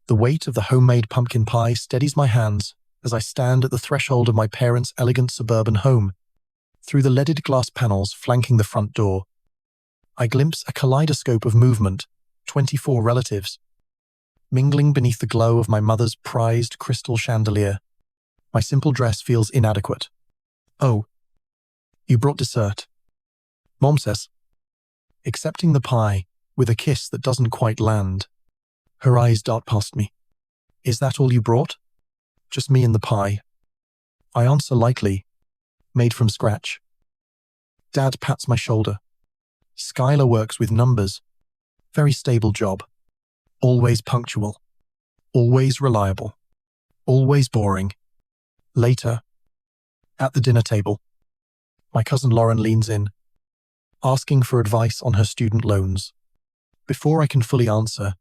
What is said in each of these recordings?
The weight of the homemade pumpkin pie steadies my hands as I stand at the threshold of my parents' elegant suburban home. Through the leaded glass panels flanking the front door, I glimpse a kaleidoscope of movement, 24 relatives, mingling beneath the glow of my mother's prized crystal chandelier. My simple dress feels inadequate. "Oh, you brought dessert," Mom says, accepting the pie with a kiss that doesn't quite land. Her eyes dart past me. "Is that all you brought?" "Just me and the pie." I answer lightly, "Made from scratch." Dad pats my shoulder. "Skylar works with numbers. Very stable job. Always punctual. Always reliable. Always boring." Later, at the dinner table, my cousin Lauren leans in, asking for advice on her student loans. Before I can fully answer,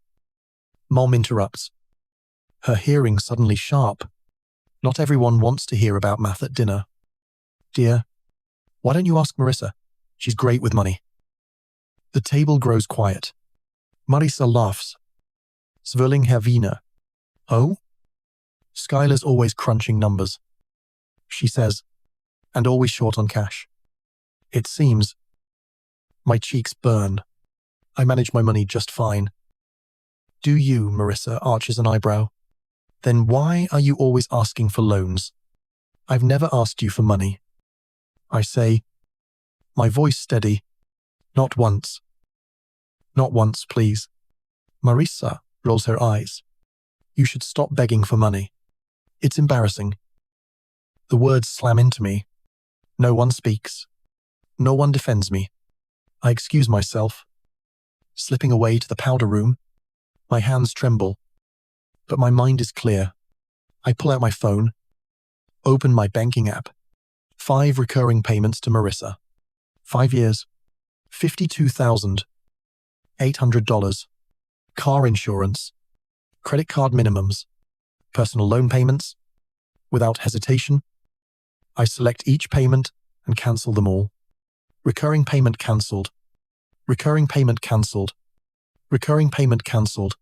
Mom interrupts, her hearing suddenly sharp. "Not everyone wants to hear about math at dinner. Dear, why don't you ask Marissa? She's great with money." The table grows quiet. Marissa laughs. "Zwilling Herr Wiener." "Oh?" "Skylar's always crunching numbers," she says, "and always short on cash. It seems." My cheeks burn. I manage my money just fine. "Do you?" Marissa arches an eyebrow. "Then why are you always asking for loans? I've never asked you for money." I say, my voice steady, "Not once. Not once, please." Marissa rolls her eyes. "You should stop begging for money. It's embarrassing." The words slam into me. No one speaks. No one defends me. I excuse myself. Slipping away to the powder room, my hands tremble, but my mind is clear. I pull out my phone, open my banking app. 5 recurring payments to Marissa. 5 years. $52,800. Car insurance. Credit card minimums. Personal loan payments. Without hesitation, I select each payment and cancel them all. Recurring payment cancelled. Recurring payment cancelled. Recurring payment cancelled.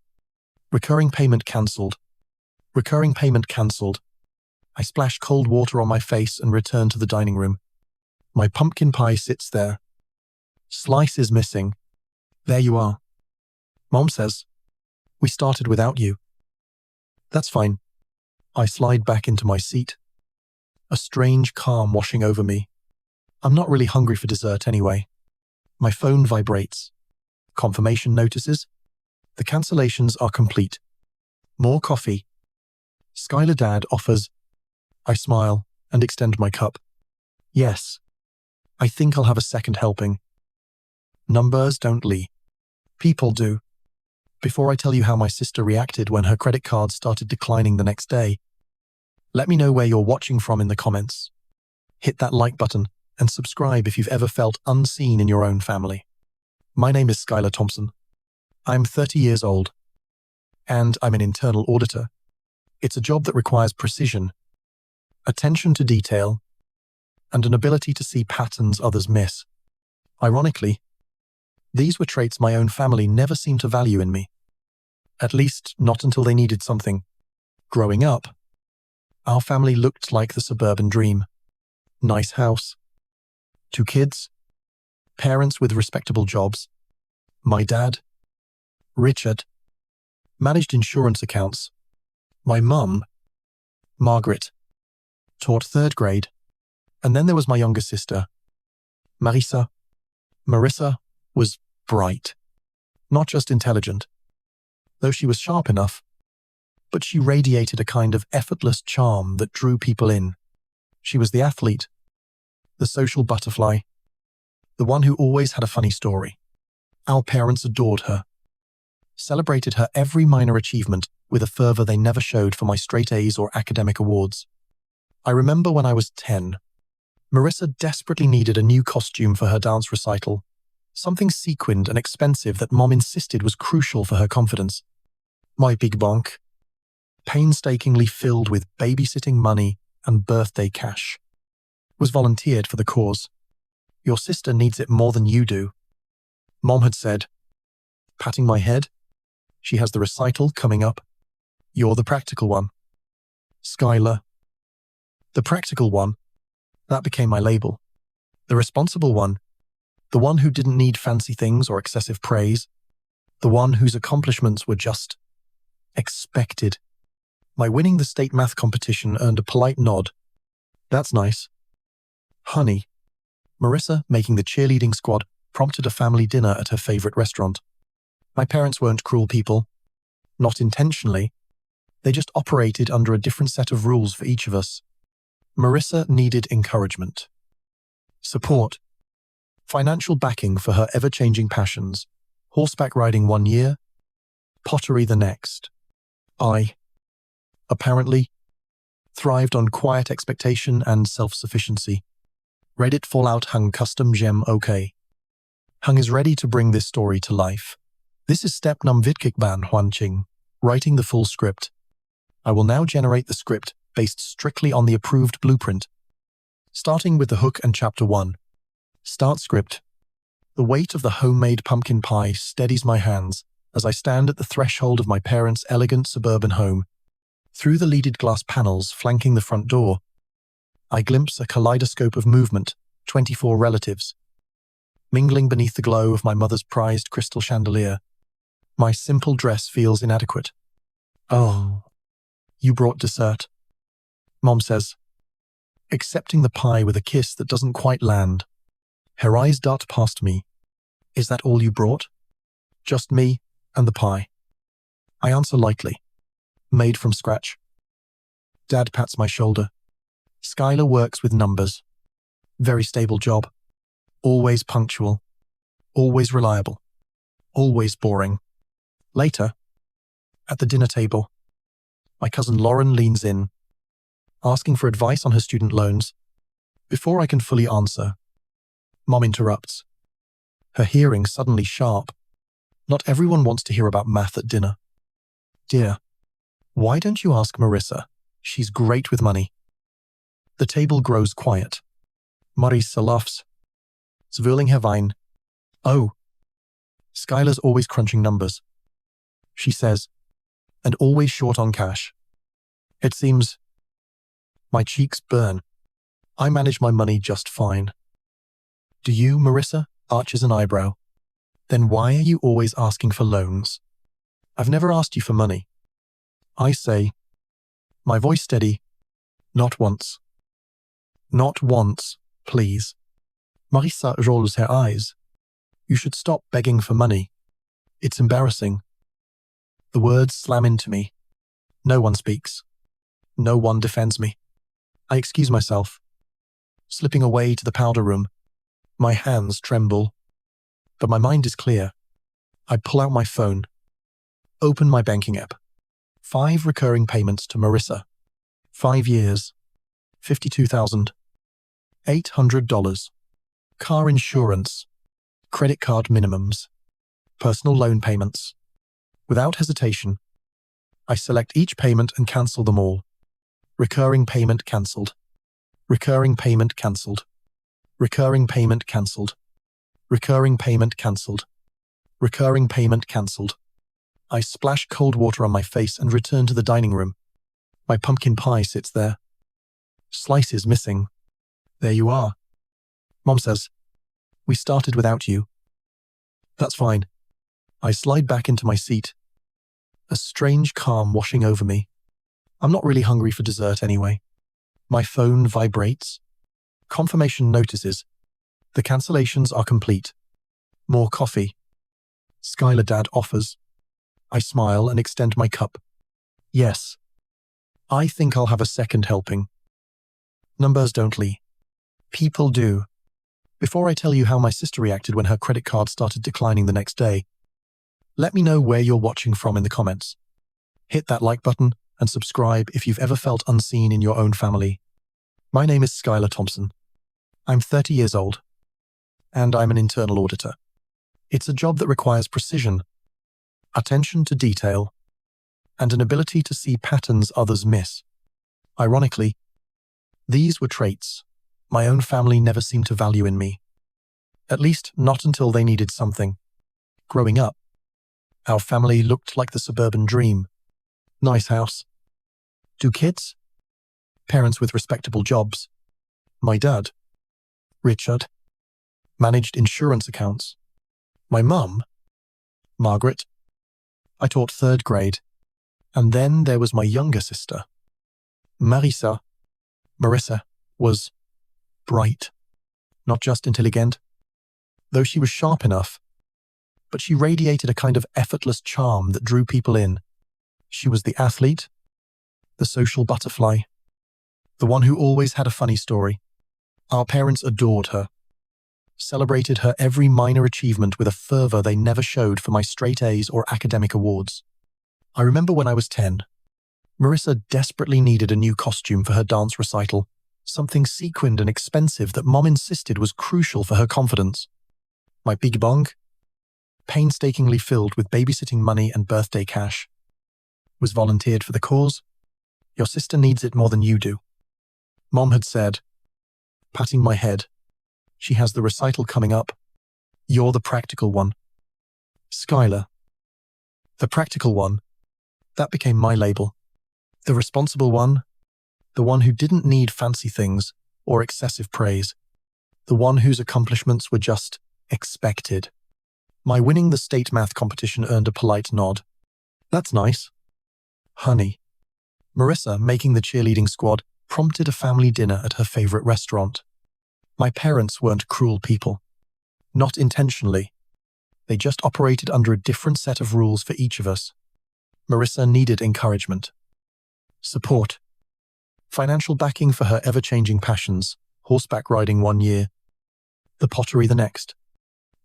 Recurring payment cancelled. Recurring payment cancelled. I splash cold water on my face and return to the dining room. My pumpkin pie sits there. Slice is missing. "There you are." Mom says, "We started without you." "That's fine." I slide back into my seat. A strange calm washing over me. I'm not really hungry for dessert anyway. My phone vibrates. Confirmation notices. The cancellations are complete. More coffee. Skylar Dad offers. I smile and extend my cup. "Yes. I think I'll have a second helping." Numbers don't lie. People do. Before I tell you how my sister reacted when her credit card started declining the next day, let me know where you're watching from in the comments. Hit that like button and subscribe if you've ever felt unseen in your own family. My name is Skylar Thompson. I'm 30 years old, and I'm an internal auditor. It's a job that requires precision, attention to detail, and an ability to see patterns others miss. Ironically, these were traits my own family never seemed to value in me. At least not until they needed something. Growing up, our family looked like the suburban dream. Nice house, 2 kids, parents with respectable jobs. My dad, Richard, managed insurance accounts. My mum, Margaret, taught 3rd grade. And then there was my younger sister, Marissa. Marissa was bright, not just intelligent, though she was sharp enough, but she radiated a kind of effortless charm that drew people in. She was the athlete, the social butterfly, the one who always had a funny story. Our parents adored her, celebrated her every minor achievement with a fervor they never showed for my straight A's or academic awards. I remember when I was 10, Marissa desperately needed a new costume for her dance recital, something sequined and expensive that Mom insisted was crucial for her confidence. My big bonk, painstakingly filled with babysitting money and birthday cash, was volunteered for the cause. "Your sister needs it more than you do," Mom had said, patting my head. "She has the recital coming up. You're the practical one. Skylar. The practical one. That became my label. The responsible one. The one who didn't need fancy things or excessive praise. The one whose accomplishments were just expected. My winning the state math competition earned a polite nod. That's nice. Honey. Marissa making the cheerleading squad prompted a family dinner at her favorite restaurant. My parents weren't cruel people. Not intentionally. They just operated under a different set of rules for each of us. Marissa needed encouragement. Support. Financial backing for her ever-changing passions. Horseback riding 1 year, pottery the next. I, apparently, thrived on quiet expectation and self-sufficiency. Reddit Fallout Hung Custom Gem OK. Hung is ready to bring this story to life. This is step num Vidkikban Huanqing, writing the full script. I will now generate the script based strictly on the approved blueprint. Starting with the hook and chapter 1. Start script. The weight of the homemade pumpkin pie steadies my hands as I stand at the threshold of my parents' elegant suburban home. Through the leaded glass panels flanking the front door, I glimpse a kaleidoscope of movement, 24 relatives. Mingling beneath the glow of my mother's prized crystal chandelier, my simple dress feels inadequate. Oh, you brought dessert, Mom says, accepting the pie with a kiss that doesn't quite land. Her eyes dart past me. Is that all you brought? Just me and the pie. I answer lightly. Made from scratch. Dad pats my shoulder. Skylar works with numbers. Very stable job. Always punctual. Always reliable. Always boring. Later, at the dinner table, my cousin Lauren leans in, asking for advice on her student loans. Before I can fully answer, Mom interrupts. Her hearing suddenly sharp. Not everyone wants to hear about math at dinner. Dear, why don't you ask Marissa? She's great with money. The table grows quiet. Marissa laughs, zwirling her vine. Oh. Skylar's always crunching numbers, she says, and always short on cash. It seems my cheeks burn. I manage my money just fine. Do you, Marissa? Arches an eyebrow. Then why are you always asking for loans? I've never asked you for money. I say, my voice steady, not once. Not once, please. Marissa rolls her eyes. You should stop begging for money. It's embarrassing. The words slam into me. No one speaks. No one defends me. I excuse myself, slipping away to the powder room. My hands tremble, but my mind is clear. I pull out my phone, open my banking app. 5 recurring payments to Marissa. 5 years. $52,800. Car insurance. Credit card minimums. Personal loan payments. Without hesitation, I select each payment and cancel them all. Recurring payment cancelled. Recurring payment cancelled. Recurring payment cancelled. Recurring payment cancelled. Recurring payment cancelled. I splash cold water on my face and return to the dining room. My pumpkin pie sits there. Slices missing. There you are. Mom says, we started without you. That's fine. I slide back into my seat. A strange calm washing over me. I'm not really hungry for dessert anyway. My phone vibrates. Confirmation notices. The cancellations are complete. More coffee. Skylar Dad offers. I smile and extend my cup. Yes. I think I'll have a second helping. Numbers don't lie. People do. Before I tell you how my sister reacted when her credit card started declining the next day, let me know where you're watching from in the comments. Hit that like button and subscribe if you've ever felt unseen in your own family. My name is Skylar Thompson. I'm 30 years old, and I'm an internal auditor. It's a job that requires precision, attention to detail, and an ability to see patterns others miss. Ironically, these were traits my own family never seemed to value in me. At least not until they needed something. Growing up, our family looked like the suburban dream. Nice house. Two kids? Parents with respectable jobs. My dad, Richard, managed insurance accounts. My mum, Margaret, I taught third grade. And then there was my younger sister, Marissa. Marissa was bright, not just intelligent, though she was sharp enough, but she radiated a kind of effortless charm that drew people in. She was the athlete, the social butterfly, the one who always had a funny story. Our parents adored her, celebrated her every minor achievement with a fervor they never showed for my straight A's or academic awards. I remember when I was 10, Marissa desperately needed a new costume for her dance recital, something sequined and expensive that Mom insisted was crucial for her confidence. My big bong, painstakingly filled with babysitting money and birthday cash, was volunteered for the cause. Your sister needs it more than you do, Mom had said, patting my head. She has the recital coming up. You're the practical one. Skylar. The practical one. That became my label. The responsible one. The one who didn't need fancy things or excessive praise. The one whose accomplishments were just expected. My winning the state math competition earned a polite nod. That's nice. Honey. Marissa, making the cheerleading squad, prompted a family dinner at her favorite restaurant. My parents weren't cruel people. Not intentionally. They just operated under a different set of rules for each of us. Marissa needed encouragement, support, financial backing for her ever-changing passions, horseback riding one year, the pottery the next.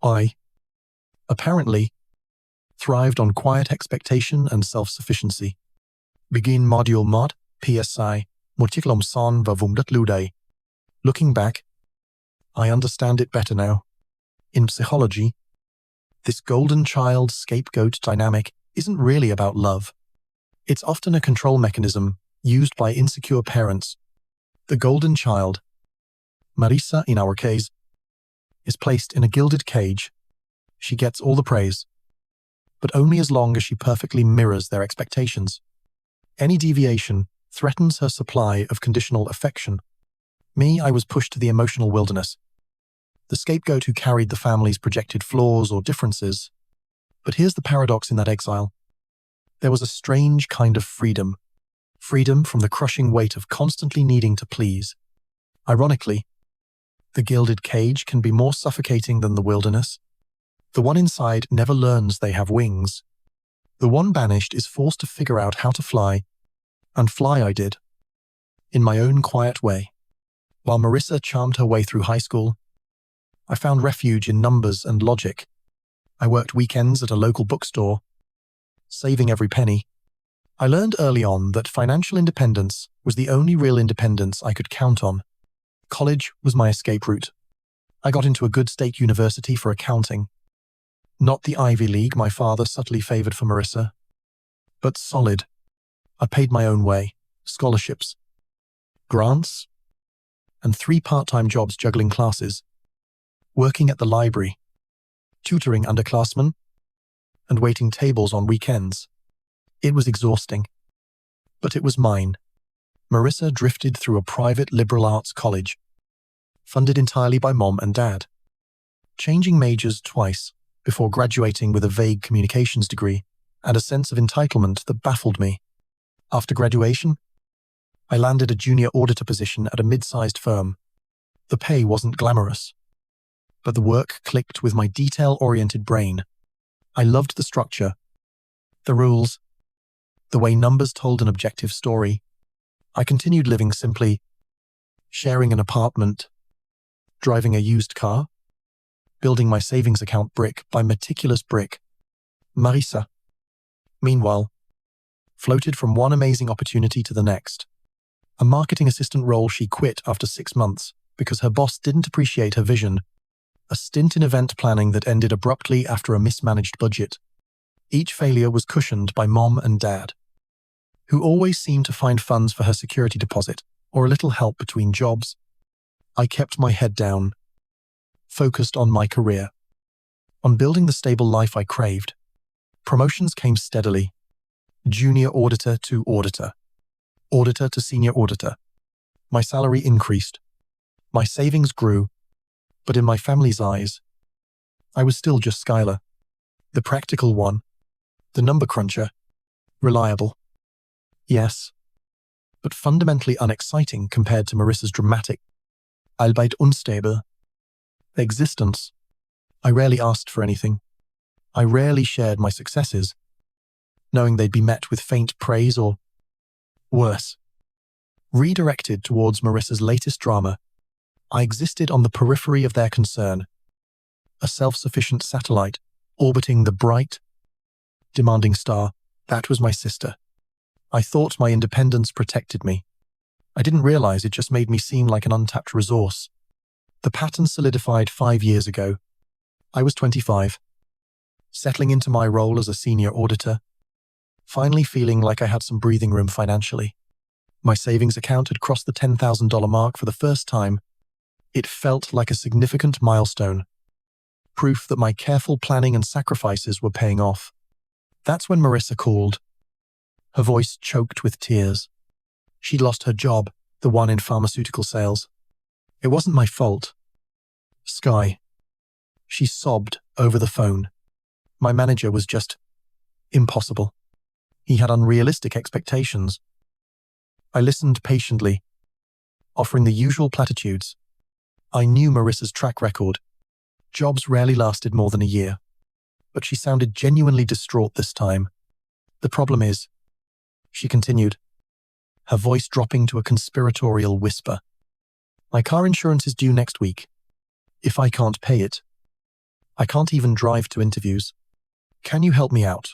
I, apparently, thrived on quiet expectation and self-sufficiency. Begin module mod, PSI, motiklom son va vumdat ludai. Looking back, I understand it better now. In psychology, this golden child scapegoat dynamic isn't really about love. It's often a control mechanism used by insecure parents. The golden child, Marissa in our case, is placed in a gilded cage. She gets all the praise, but only as long as she perfectly mirrors their expectations. Any deviation threatens her supply of conditional affection. Me, I was pushed to the emotional wilderness, the scapegoat who carried the family's projected flaws or differences. But here's the paradox in that exile. There was a strange kind of freedom. Freedom from the crushing weight of constantly needing to please. Ironically, the gilded cage can be more suffocating than the wilderness. The one inside never learns they have wings. The one banished is forced to figure out how to fly, and fly I did, in my own quiet way. While Marissa charmed her way through high school, I found refuge in numbers and logic. I worked weekends at a local bookstore, saving every penny. I learned early on that financial independence was the only real independence I could count on. College was my escape route. I got into a good state university for accounting. Not the Ivy League my father subtly favored for Marissa, but solid. I paid my own way, scholarships, grants, and 3 part-time jobs juggling classes, working at the library, tutoring underclassmen, and waiting tables on weekends. It was exhausting, but it was mine. Marissa drifted through a private liberal arts college, funded entirely by Mom and Dad, changing majors twice before graduating with a vague communications degree and a sense of entitlement that baffled me. After graduation, I landed a junior auditor position at a mid-sized firm. The pay wasn't glamorous, but the work clicked with my detail-oriented brain. I loved the structure, the rules, the way numbers told an objective story. I continued living simply, sharing an apartment, driving a used car, building my savings account brick by meticulous brick. Marissa, meanwhile, floated from one amazing opportunity to the next. A marketing assistant role she quit after 6 months because her boss didn't appreciate her vision. A stint in event planning that ended abruptly after a mismanaged budget. Each failure was cushioned by Mom and Dad, who always seemed to find funds for her security deposit or a little help between jobs. I kept my head down, focused on my career, on building the stable life I craved. Promotions came steadily. Junior auditor to auditor. Auditor to senior auditor. My salary increased. My savings grew. But in my family's eyes, I was still just Skylar. The practical one. The number cruncher. Reliable. Yes. But fundamentally unexciting compared to Marissa's dramatic, albeit unstable, existence. I rarely asked for anything. I rarely shared my successes, knowing they'd be met with faint praise or, worse, redirected towards Marissa's latest drama. I existed on the periphery of their concern, a self-sufficient satellite orbiting the bright, demanding star. That was my sister. I thought my independence protected me. I didn't realize it just made me seem like an untapped resource. The pattern solidified 5 years ago. I was 25, settling into my role as a senior auditor, finally feeling like I had some breathing room financially. My savings account had crossed the $10,000 mark for the first time. It felt like a significant milestone, proof that my careful planning and sacrifices were paying off. That's when Marissa called. Her voice choked with tears. She'd lost her job, the one in pharmaceutical sales. It wasn't my fault. Sky. She sobbed over the phone. My manager was just impossible. He had unrealistic expectations. I listened patiently, offering the usual platitudes. I knew Marissa's track record. Jobs rarely lasted more than a year. But she sounded genuinely distraught this time. The problem is, she continued, her voice dropping to a conspiratorial whisper. My car insurance is due next week. If I can't pay it, I can't even drive to interviews. Can you help me out?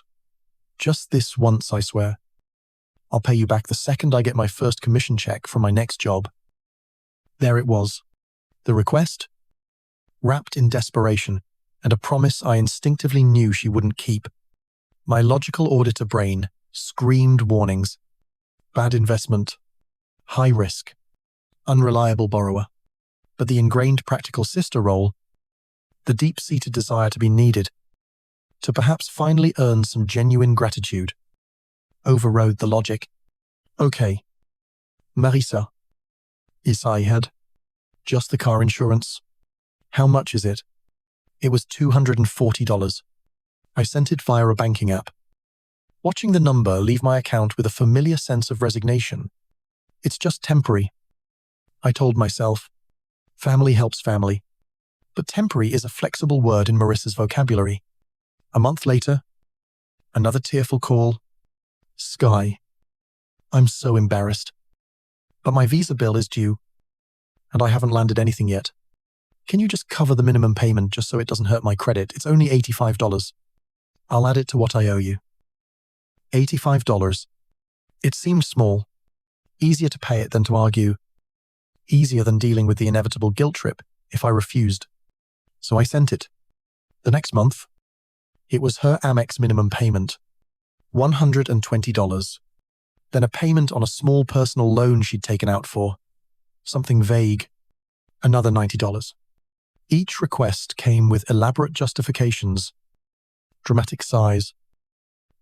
Just this once, I swear. I'll pay you back the second I get my first commission check from my next job. There it was. The request, wrapped in desperation, and a promise I instinctively knew she wouldn't keep. My logical auditor brain screamed warnings. Bad investment, high risk, unreliable borrower. But the ingrained practical sister role, the deep-seated desire to be needed, to perhaps finally earn some genuine gratitude, overrode the logic. Okay, Marissa. Yes, I had. Just the car insurance. How much is it? It was $240. I sent it via a banking app. Watching the number leave my account with a familiar sense of resignation. It's just temporary. I told myself. Family helps family. But temporary is a flexible word in Marissa's vocabulary. A month later, another tearful call. Sky. I'm so embarrassed. But my visa bill is due, and I haven't landed anything yet. Can you just cover the minimum payment just so it doesn't hurt my credit? It's only $85. I'll add it to what I owe you. $85. It seemed small. Easier to pay it than to argue. Easier than dealing with the inevitable guilt trip if I refused. So I sent it. The next month, it was her Amex minimum payment, $120. Then a payment on a small personal loan she'd taken out for, something vague, another $90. Each request came with elaborate justifications, dramatic sighs,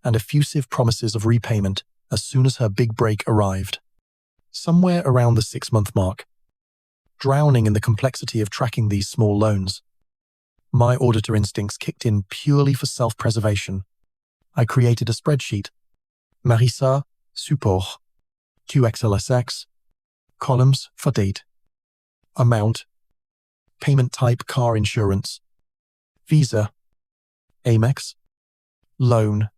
and effusive promises of repayment as soon as her big break arrived. Somewhere around the 6-month mark, drowning in the complexity of tracking these small loans, my auditor instincts kicked in purely for self-preservation. I created a spreadsheet. Marissa, support, QXLSX, columns for date, amount, payment type car insurance, visa, Amex, loan,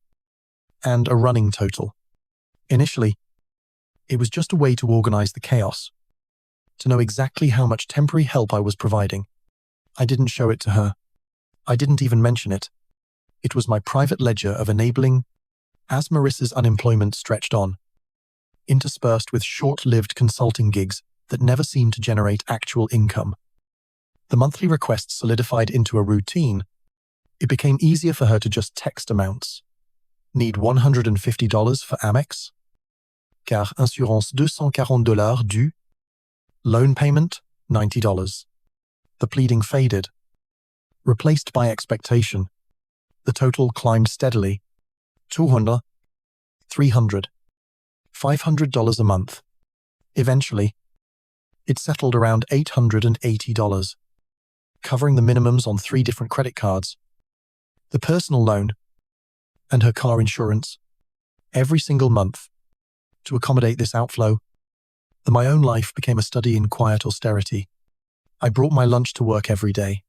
and a running total. Initially, it was just a way to organize the chaos, to know exactly how much temporary help I was providing. I didn't show it to her. I didn't even mention it. It was my private ledger of enabling as Marissa's unemployment stretched on, interspersed with short-lived consulting gigs that never seemed to generate actual income. The monthly requests solidified into a routine. It became easier for her to just text amounts. Need $150 for Amex? Car assurance $240 due. Loan payment, $90. The pleading faded, replaced by expectation. The total climbed steadily. $200, $300, $500 a month. Eventually, it settled around $880, covering the minimums on 3 different credit cards, the personal loan, and her car insurance, every single month. To accommodate this outflow, my own life became a study in quiet austerity. I brought my lunch to work every day,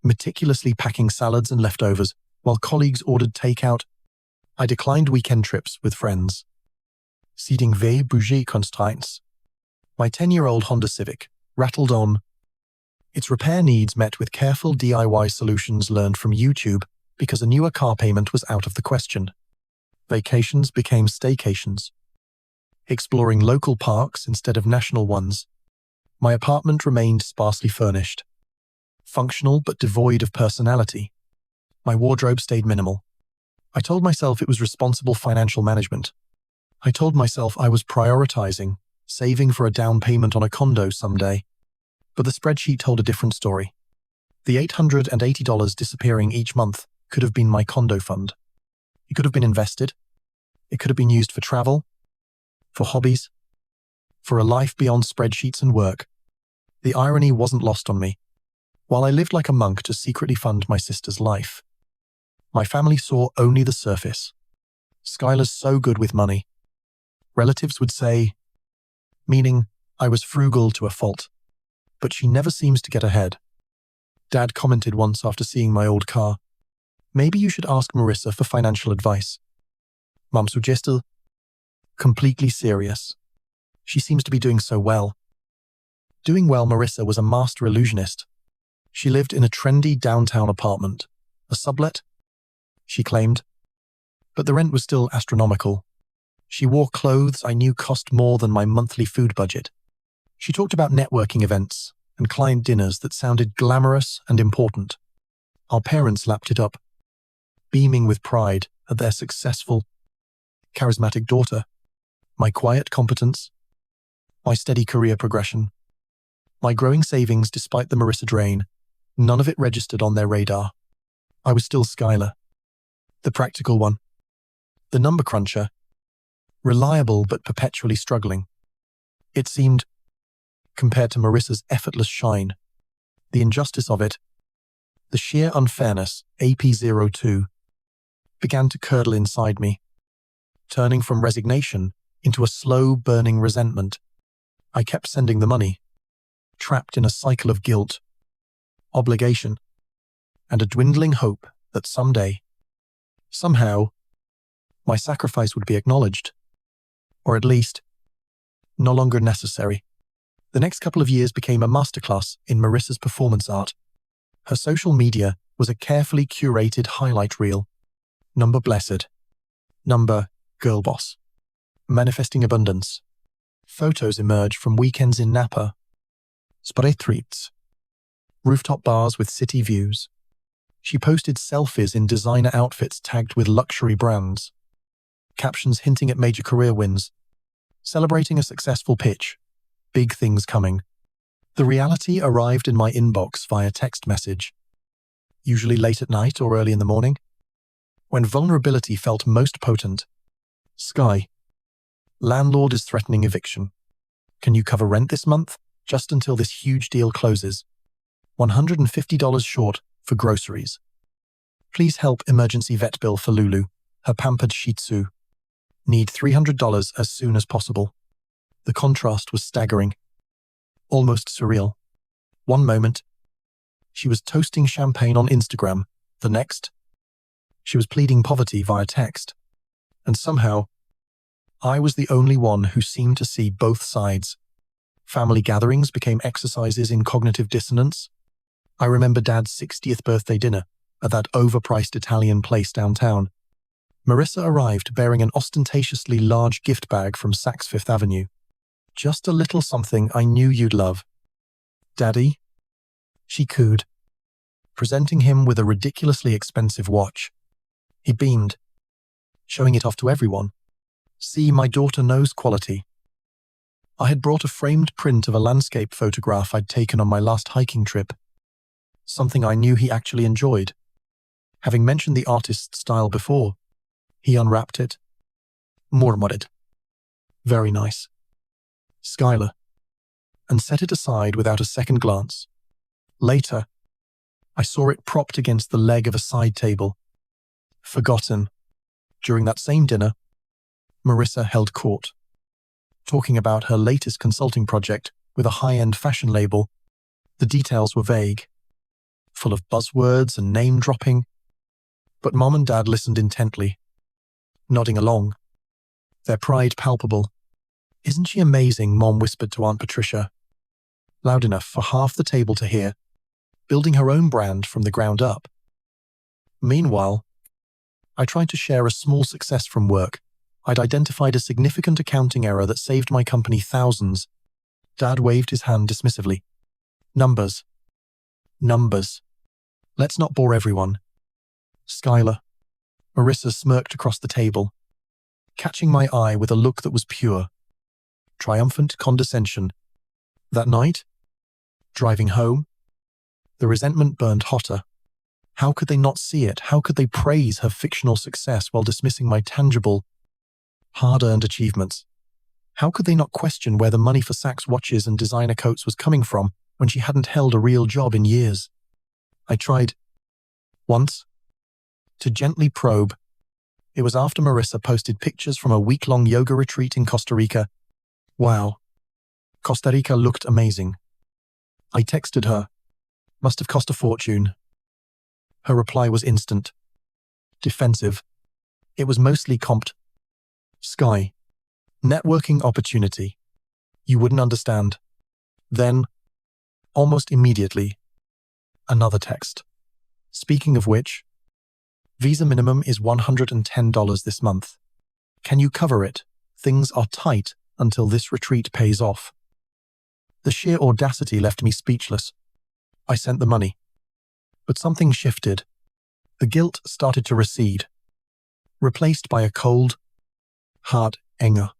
meticulously packing salads and leftovers, while colleagues ordered takeout. I declined weekend trips with friends, ceding vieilles bougies constraints. My 10-year-old Honda Civic rattled on, its repair needs met with careful DIY solutions learned from YouTube because a newer car payment was out of the question. Vacations became staycations, exploring local parks instead of national ones. My apartment remained sparsely furnished, functional but devoid of personality. My wardrobe stayed minimal. I told myself it was responsible financial management. I told myself I was prioritizing, saving for a down payment on a condo someday. But the spreadsheet told a different story. The $880 disappearing each month could have been my condo fund. It could have been invested. It could have been used for travel, for hobbies, for a life beyond spreadsheets and work. The irony wasn't lost on me. While I lived like a monk to secretly fund my sister's life, my family saw only the surface. Skylar's so good with money. Relatives would say, meaning I was frugal to a fault, but she never seems to get ahead. Dad commented once after seeing my old car, maybe you should ask Marissa for financial advice. Mum suggested, completely serious. She seems to be doing so well. Doing well, Marissa was a master illusionist. She lived in a trendy downtown apartment, a sublet, she claimed, but the rent was still astronomical. She wore clothes I knew cost more than my monthly food budget. She talked about networking events and client dinners that sounded glamorous and important. Our parents lapped it up, beaming with pride at their successful, charismatic daughter. My quiet competence, my steady career progression, my growing savings despite the Marissa drain, none of it registered on their radar. I was still Skylar, the practical one, the number cruncher, reliable but perpetually struggling. It seemed, compared to Marissa's effortless shine, the injustice of it, the sheer unfairness, AP02, began to curdle inside me, turning from resignation into a slow burning resentment. I kept sending the money, trapped in a cycle of guilt, obligation, and a dwindling hope that someday, somehow, my sacrifice would be acknowledged, or at least, no longer necessary. The next couple of years became a masterclass in Marissa's performance art. Her social media was a carefully curated highlight reel. Number blessed. Number girl boss. Manifesting abundance. Photos emerged from weekends in Napa. Spreadtreats. Rooftop bars with city views. She posted selfies in designer outfits tagged with luxury brands. Captions hinting at major career wins. Celebrating a successful pitch. Big things coming. The reality arrived in my inbox via text message, usually late at night or early in the morning, when vulnerability felt most potent. Sky. Landlord is threatening eviction. Can you cover rent this month? Just until this huge deal closes. $150 short for groceries. Please help emergency vet bill for Lulu, her pampered Shih Tzu. Need $300 as soon as possible. The contrast was staggering, almost surreal. One moment, she was toasting champagne on Instagram. The next, she was pleading poverty via text. And somehow, I was the only one who seemed to see both sides. Family gatherings became exercises in cognitive dissonance. I remember Dad's 60th birthday dinner at that overpriced Italian place downtown. Marissa arrived bearing an ostentatiously large gift bag from Saks Fifth Avenue. Just a little something I knew you'd love. Daddy? She cooed, presenting him with a ridiculously expensive watch. He beamed, showing it off to everyone. See, my daughter knows quality. I had brought a framed print of a landscape photograph I'd taken on my last hiking trip, something I knew he actually enjoyed. Having mentioned the artist's style before, he unwrapped it, murmured. Very nice. Skylar. And set it aside without a second glance. Later, I saw it propped against the leg of a side table. Forgotten. During that same dinner, Marissa held court, talking about her latest consulting project with a high-end fashion label. The details were vague, full of buzzwords and name-dropping, but Mom and Dad listened intently, nodding along, their pride palpable. "Isn't she amazing?" Mom whispered to Aunt Patricia, loud enough for half the table to hear, building her own brand from the ground up. Meanwhile, I tried to share a small success from work. I'd identified a significant accounting error that saved my company thousands. Dad waved his hand dismissively. Numbers. Numbers. Let's not bore everyone. Skylar. Marissa smirked across the table, catching my eye with a look that was pure, triumphant condescension. That night, driving home, the resentment burned hotter. How could they not see it? How could they praise her fictional success while dismissing my tangible, hard-earned achievements? How could they not question where the money for Saks watches and designer coats was coming from when she hadn't held a real job in years? I tried, once, to gently probe. It was after Marissa posted pictures from a week-long yoga retreat in Costa Rica. Wow, Costa Rica looked amazing. I texted her. Must have cost a fortune. Her reply was instant. Defensive. It was mostly comped. Sky. Networking opportunity. You wouldn't understand. Then, almost immediately, another text. Speaking of which, visa minimum is $110 this month. Can you cover it? Things are tight until this retreat pays off. The sheer audacity left me speechless. I sent the money. But something shifted. The guilt started to recede, replaced by a cold, hard anger.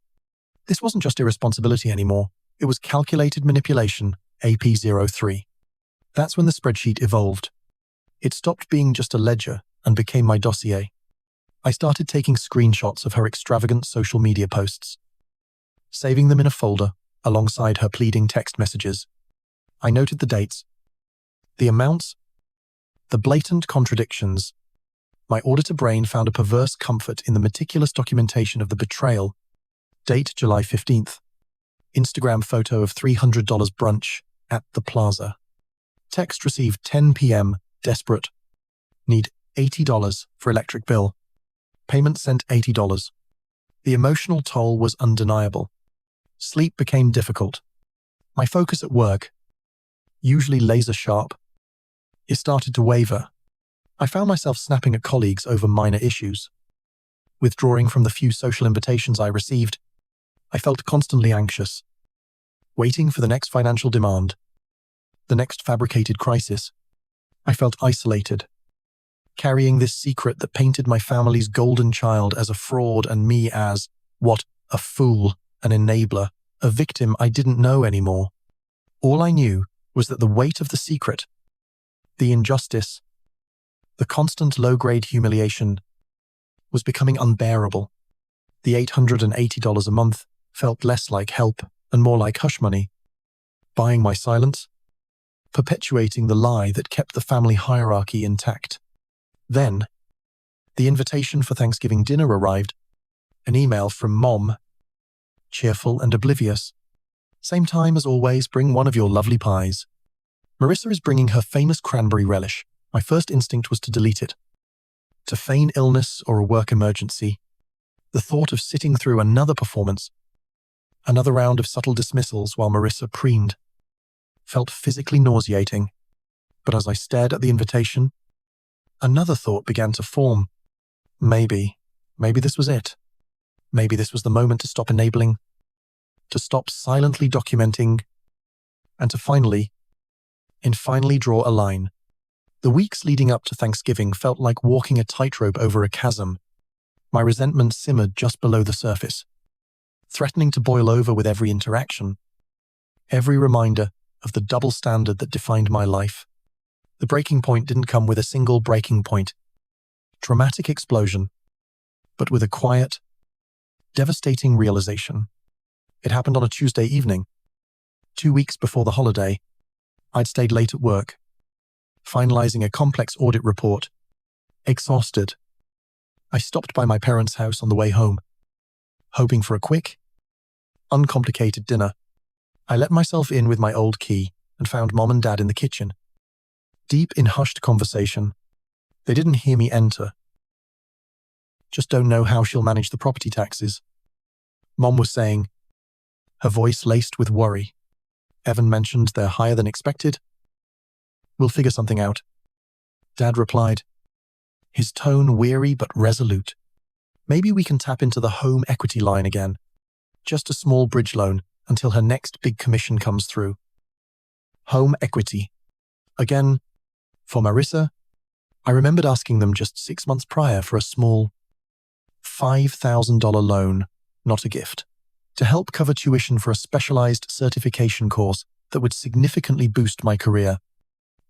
This wasn't just irresponsibility anymore. It was calculated manipulation, AP03. That's when the spreadsheet evolved. It stopped being just a ledger and became my dossier. I started taking screenshots of her extravagant social media posts, saving them in a folder alongside her pleading text messages. I noted the dates, the amounts, the blatant contradictions. My auditor brain found a perverse comfort in the meticulous documentation of the betrayal. Date July 15th. Instagram photo of $300 brunch at the plaza. Text received 10 p.m. Desperate. Need $80 for electric bill. Payment sent $80. The emotional toll was undeniable. Sleep became difficult. My focus at work, usually laser sharp, it started to waver. I found myself snapping at colleagues over minor issues. Withdrawing from the few social invitations I received, I felt constantly anxious, waiting for the next financial demand, the next fabricated crisis. I felt isolated, carrying this secret that painted my family's golden child as a fraud and me as, what, a fool, an enabler, a victim I didn't know anymore. All I knew was that the weight of the secret, the injustice, the constant low-grade humiliation was becoming unbearable. The $880 a month felt less like help and more like hush money, buying my silence, perpetuating the lie that kept the family hierarchy intact. Then, the invitation for Thanksgiving dinner arrived, an email from Mom, cheerful and oblivious. Same time as always, bring one of your lovely pies. Marissa is bringing her famous cranberry relish. My first instinct was to delete it, to feign illness or a work emergency. The thought of sitting through another performance, another round of subtle dismissals while Marissa preened, felt physically nauseating. But as I stared at the invitation, another thought began to form. Maybe this was it. Maybe this was the moment to stop enabling, to stop silently documenting, and to finally draw a line. The weeks leading up to Thanksgiving felt like walking a tightrope over a chasm. My resentment simmered just below the surface, threatening to boil over with every interaction, every reminder of the double standard that defined my life. The breaking point didn't come with a single breaking point, dramatic explosion, but with a quiet, Devastating realization. It happened on a Tuesday evening. 2 weeks before the holiday, I'd stayed late at work, finalizing a complex audit report. Exhausted, I stopped by my parents' house on the way home, hoping for a quick, uncomplicated dinner. I let myself in with my old key and found Mom and Dad in the kitchen. Deep in hushed conversation, they didn't hear me enter. Just don't know how she'll manage the property taxes, Mom was saying, her voice laced with worry. Evan mentioned they're higher than expected. We'll figure something out, Dad replied, his tone weary but resolute. Maybe we can tap into the home equity line again. Just a small bridge loan until her next big commission comes through. Home equity. Again, for Marissa, I remembered asking them just 6 months prior for a small $5,000 loan, not a gift, to help cover tuition for a specialized certification course that would significantly boost my career.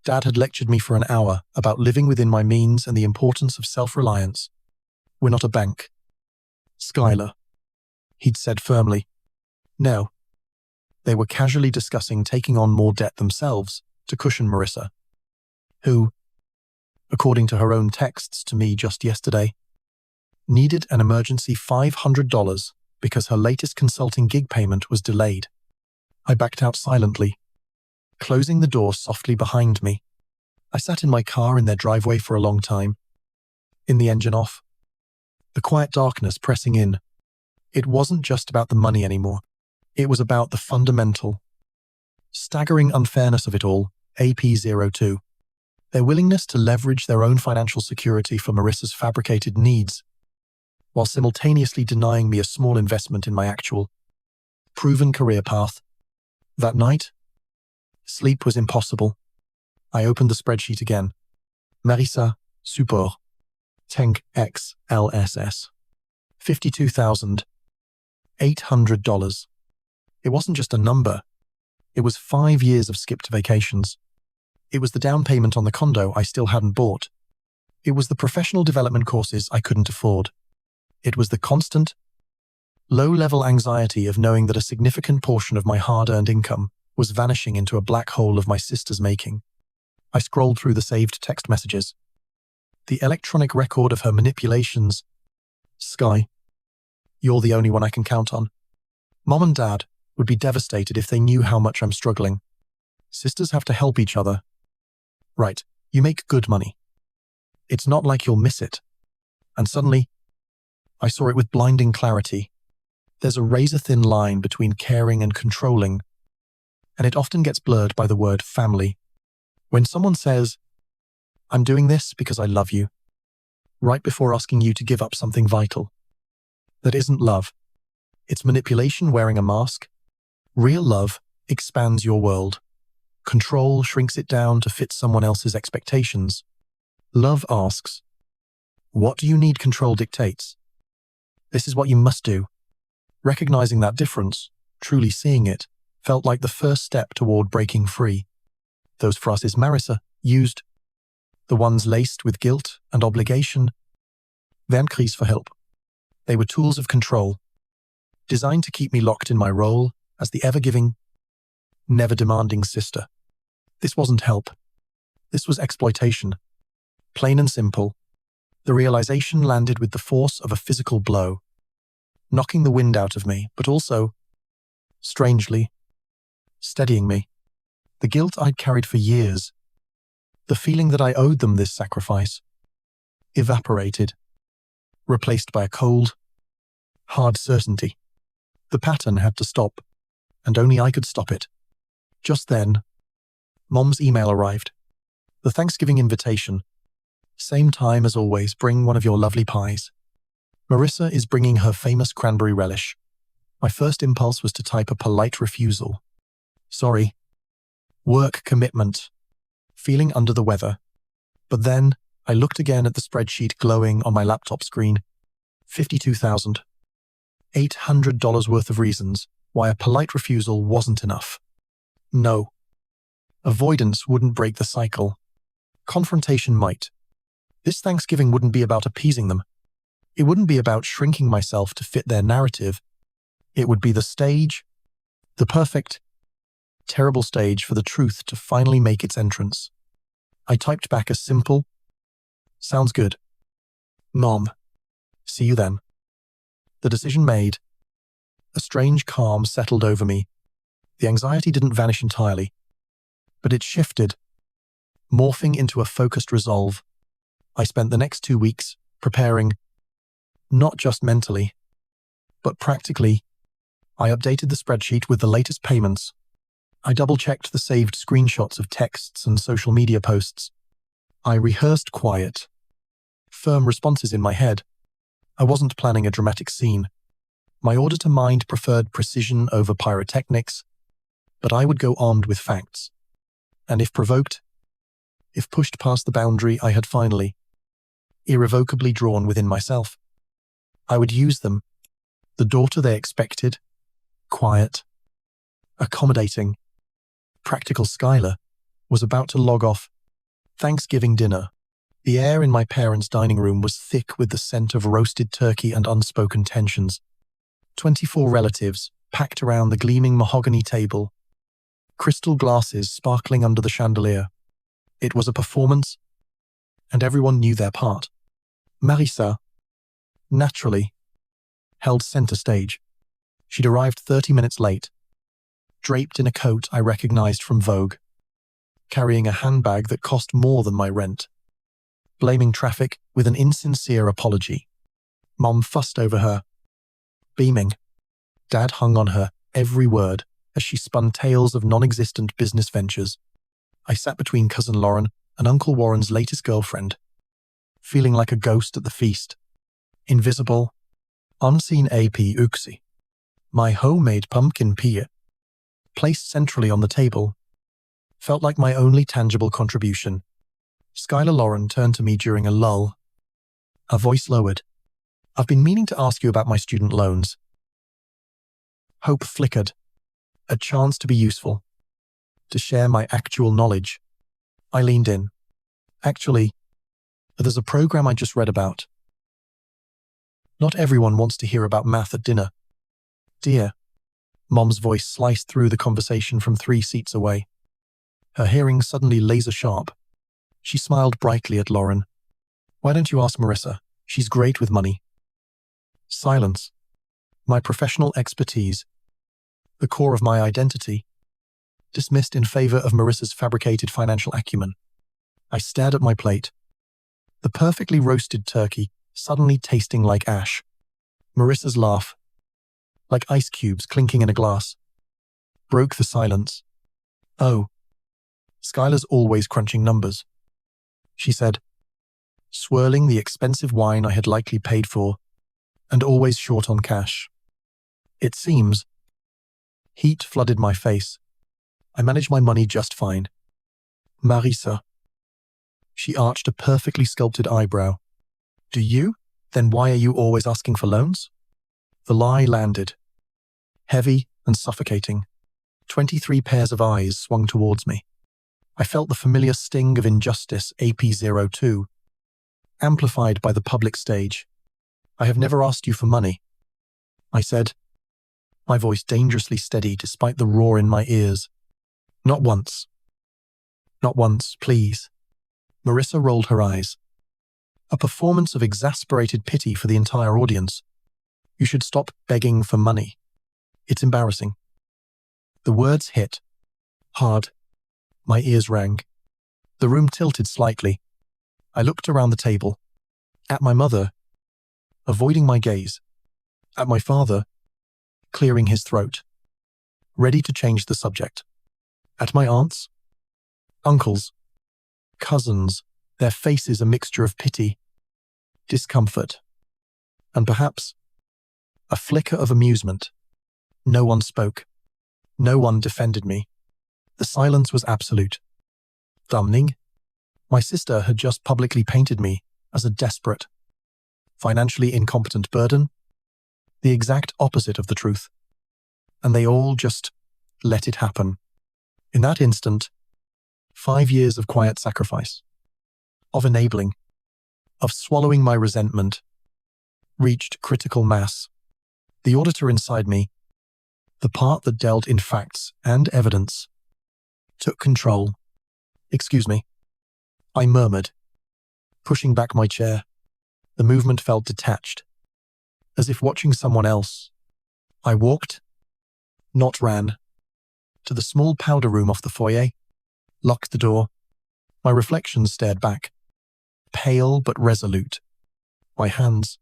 Dad had lectured me for an hour about living within my means and the importance of self-reliance. We're not a bank, Skylar, he'd said firmly. No. They were casually discussing taking on more debt themselves to cushion Marissa, who, according to her own texts to me just yesterday, needed an emergency $500 because her latest consulting gig payment was delayed. I backed out silently, closing the door softly behind me. I sat in my car in their driveway for a long time, in the engine off, the quiet darkness pressing in. It wasn't just about the money anymore. It was about the fundamental, staggering unfairness of it all, AP02. Their willingness to leverage their own financial security for Marissa's fabricated needs, while simultaneously denying me a small investment in my actual, proven career path. That night, sleep was impossible. I opened the spreadsheet again. Marissa, support, Tank X LSS. $52,800. It wasn't just a number. It was 5 years of skipped vacations. It was the down payment on the condo I still hadn't bought. It was the professional development courses I couldn't afford. It was the constant, low-level anxiety of knowing that a significant portion of my hard-earned income was vanishing into a black hole of my sister's making. I scrolled through the saved text messages. The electronic record of her manipulations. Sky, you're the only one I can count on. Mom and Dad would be devastated if they knew how much I'm struggling. Sisters have to help each other. Right, you make good money. It's not like you'll miss it. And suddenly, I saw it with blinding clarity. There's a razor-thin line between caring and controlling, and it often gets blurred by the word family. When someone says, I'm doing this because I love you, right before asking you to give up something vital, that isn't love. It's manipulation wearing a mask. Real love expands your world. Control shrinks it down to fit someone else's expectations. Love asks, what do you need? Control dictates. This is what you must do. Recognizing that difference, truly seeing it, felt like the first step toward breaking free. Those phrases Marissa used, the ones laced with guilt and obligation, then cries for help. They were tools of control, designed to keep me locked in my role as the ever-giving, never-demanding sister. This wasn't help. This was exploitation. Plain and simple. The realization landed with the force of a physical blow, knocking the wind out of me, but also, strangely, steadying me. The guilt I'd carried for years, the feeling that I owed them this sacrifice, evaporated, replaced by a cold, hard certainty. The pattern had to stop, and only I could stop it. Just then, Mom's email arrived. The Thanksgiving invitation. Same time as always, bring one of your lovely pies. Marissa is bringing her famous cranberry relish. My first impulse was to type a polite refusal. Sorry. Work commitment. Feeling under the weather. But then, I looked again at the spreadsheet glowing on my laptop screen. $52,800 worth of reasons why a polite refusal wasn't enough. No. Avoidance wouldn't break the cycle. Confrontation might. This Thanksgiving wouldn't be about appeasing them. It wouldn't be about shrinking myself to fit their narrative. It would be the stage, the perfect, terrible stage for the truth to finally make its entrance. I typed back a simple, "Sounds good. Mom, see you then." The decision made, a strange calm settled over me. The anxiety didn't vanish entirely, but it shifted, morphing into a focused resolve. I spent the next 2 weeks preparing, not just mentally, but practically. I updated the spreadsheet with the latest payments. I double-checked the saved screenshots of texts and social media posts. I rehearsed quiet, firm responses in my head. I wasn't planning a dramatic scene. My auditor mind preferred precision over pyrotechnics, but I would go armed with facts. And if provoked, if pushed past the boundary I had finally, irrevocably drawn within myself, I would use them. The daughter they expected, quiet, accommodating, practical Skylar, was about to log off. Thanksgiving dinner. The air in my parents' dining room was thick with the scent of roasted turkey and unspoken tensions. 24 relatives packed around the gleaming mahogany table, crystal glasses sparkling under the chandelier. It was a performance, and everyone knew their part. Marisa, naturally, held center stage. She'd arrived 30 minutes late, draped in a coat I recognized from Vogue, carrying a handbag that cost more than my rent, blaming traffic with an insincere apology. Mom fussed over her, beaming. Dad hung on her every word as she spun tales of non-existent business ventures. I sat between Cousin Lauren and Uncle Warren's latest girlfriend, feeling like a ghost at the feast. Invisible, unseen AP Uxie. My homemade pumpkin pie, placed centrally on the table, felt like my only tangible contribution. Skylar Lauren turned to me during a lull. Her voice lowered. "I've been meaning to ask you about my student loans." Hope flickered. A chance to be useful, to share my actual knowledge. I leaned in. "Actually, there's a program I just read about. Not everyone wants to hear about math at dinner." "Dear." Mom's voice sliced through the conversation from 3 seats away. Her hearing suddenly laser-sharp. She smiled brightly at Lauren. "Why don't you ask Marissa? She's great with money." Silence. My professional expertise, the core of my identity, dismissed in favor of Marissa's fabricated financial acumen. I stared at my plate, the perfectly roasted turkey suddenly tasting like ash. Marissa's laugh, like ice cubes clinking in a glass, broke the silence. "Oh, Skylar's always crunching numbers," she said, swirling the expensive wine I had likely paid for, "and always short on cash. It seems." Heat flooded my face. "I manage my money just fine." "Marisa." She arched a perfectly sculpted eyebrow. "Do you? Then why are you always asking for loans?" The lie landed, heavy and suffocating. 23 pairs of eyes swung towards me. I felt the familiar sting of injustice AP02, amplified by the public stage. "I have never asked you for money," I said, my voice dangerously steady despite the roar in my ears. "Not once. Not once, please." Marissa rolled her eyes. A performance of exasperated pity for the entire audience. "You should stop begging for money. It's embarrassing." The words hit. Hard. My ears rang. The room tilted slightly. I looked around the table. At my mother, avoiding my gaze. At my father, clearing his throat, ready to change the subject. At my aunts, uncles, cousins, their faces a mixture of pity, discomfort, and perhaps a flicker of amusement. No one spoke. No one defended me. The silence was absolute. Damning. My sister had just publicly painted me as a desperate, financially incompetent burden, the exact opposite of the truth. And they all just let it happen. In that instant, 5 years of quiet sacrifice, of enabling, of swallowing my resentment, reached critical mass. The auditor inside me, the part that dealt in facts and evidence, took control. "Excuse me," I murmured, pushing back my chair. The movement felt detached, as if watching someone else. I walked, not ran, to the small powder room off the foyer, locked the door. My reflection stared back, pale but resolute. My hands,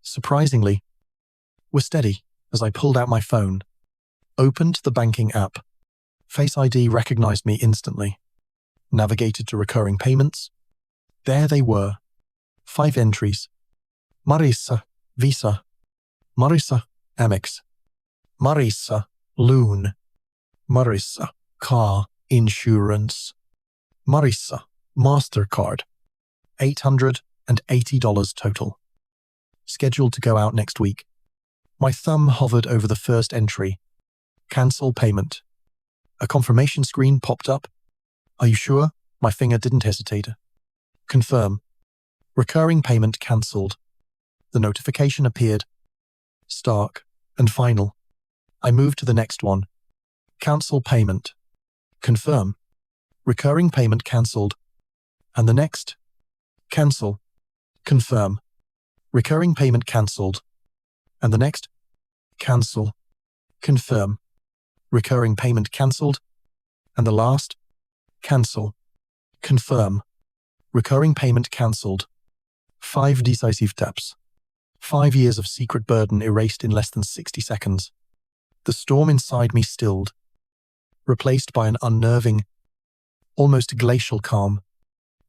surprisingly, were steady as I pulled out my phone, opened the banking app. Face ID recognized me instantly. Navigated to recurring payments. There they were. 5 entries. Marisa, Visa. Marisa, Amex. Marisa, Loan. Marisa, Car Insurance. Marisa, MasterCard. $880 total. Scheduled to go out next week. My thumb hovered over the first entry. Cancel payment. A confirmation screen popped up. "Are you sure?" My finger didn't hesitate. "Confirm. Recurring payment cancelled." The notification appeared. Stark and final. I moved to the next one. Cancel payment. Confirm. Recurring payment cancelled. And the next. Cancel. Confirm. Recurring payment cancelled. And the next. Cancel. Confirm. Recurring payment cancelled. And the last. Cancel. Confirm. Recurring payment cancelled. 5 decisive taps. 5 years of secret burden erased in less than 60 seconds. The storm inside me stilled, replaced by an unnerving, almost glacial calm.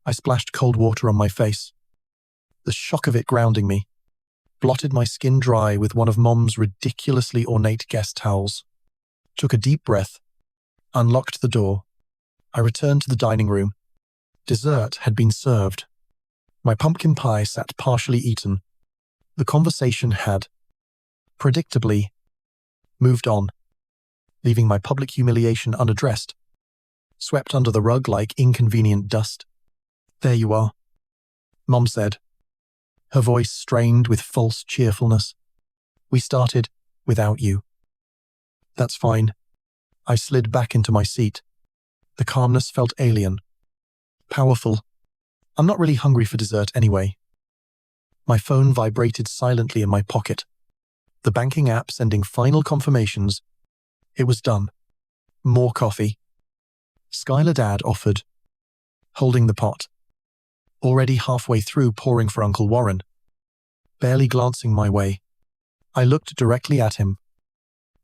I splashed cold water on my face. The shock of it grounding me, blotted my skin dry with one of Mom's ridiculously ornate guest towels. Took a deep breath, unlocked the door. I returned to the dining room. Dessert had been served. My pumpkin pie sat partially eaten. The conversation had, predictably, moved on, leaving my public humiliation unaddressed, swept under the rug like inconvenient dust. "There you are," Mom said, her voice strained with false cheerfulness. "We started without you." "That's fine." I slid back into my seat. The calmness felt alien, powerful. I'm not really hungry for dessert anyway. My phone vibrated silently in my pocket. The banking app sending final confirmations. It was done. More coffee. Skylar Dad offered, holding the pot. Already halfway through pouring for Uncle Warren. Barely glancing my way, I looked directly at him,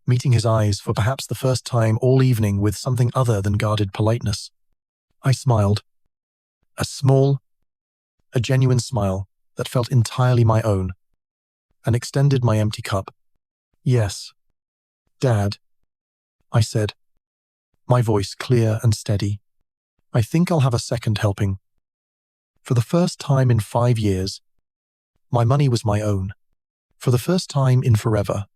meeting his eyes for perhaps the first time all evening with something other than guarded politeness. I smiled. A genuine smile that felt entirely my own, and extended my empty cup. "Yes, Dad," I said, my voice clear and steady. "I think I'll have a second helping." For the first time in 5 years, my money was my own. For the first time in forever,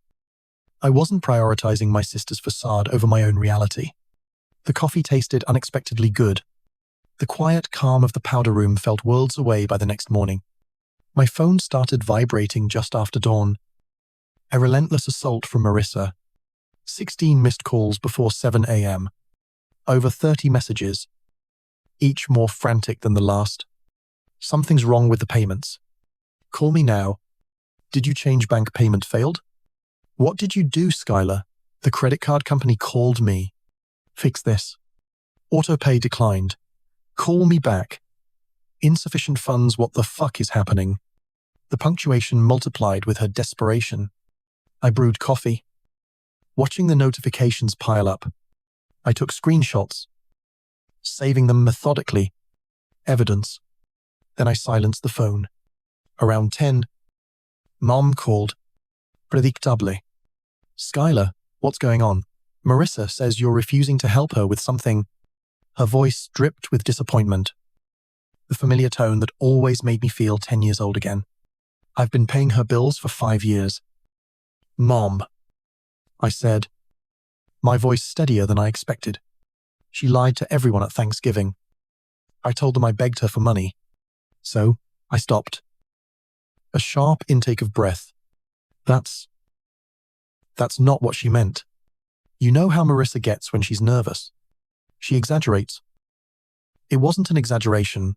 I wasn't prioritizing my sister's facade over my own reality. The coffee tasted unexpectedly good. The quiet calm of the powder room felt worlds away by the next morning. My phone started vibrating just after dawn. A relentless assault from Marissa. 16 missed calls before 7 a.m. Over 30 messages, each more frantic than the last. "Something's wrong with the payments. Call me now. Did you change bank payment failed? What did you do, Skylar? The credit card company called me. Fix this. Autopay declined. Call me back. Insufficient funds, what the fuck is happening?" The punctuation multiplied with her desperation. I brewed coffee. Watching the notifications pile up, I took screenshots, saving them methodically. Evidence. Then I silenced the phone. Around 10, Mom called. Predictable. "Skylar, what's going on? Marissa says you're refusing to help her with something." Her voice dripped with disappointment. The familiar tone that always made me feel 10 years old again. "I've been paying her bills for 5 years. Mom," I said, my voice steadier than I expected. "She lied to everyone at Thanksgiving. I told them I begged her for money. So, I stopped. A sharp intake of breath. That's not what she meant. You know how Marissa gets when she's nervous. She exaggerates. It wasn't an exaggeration,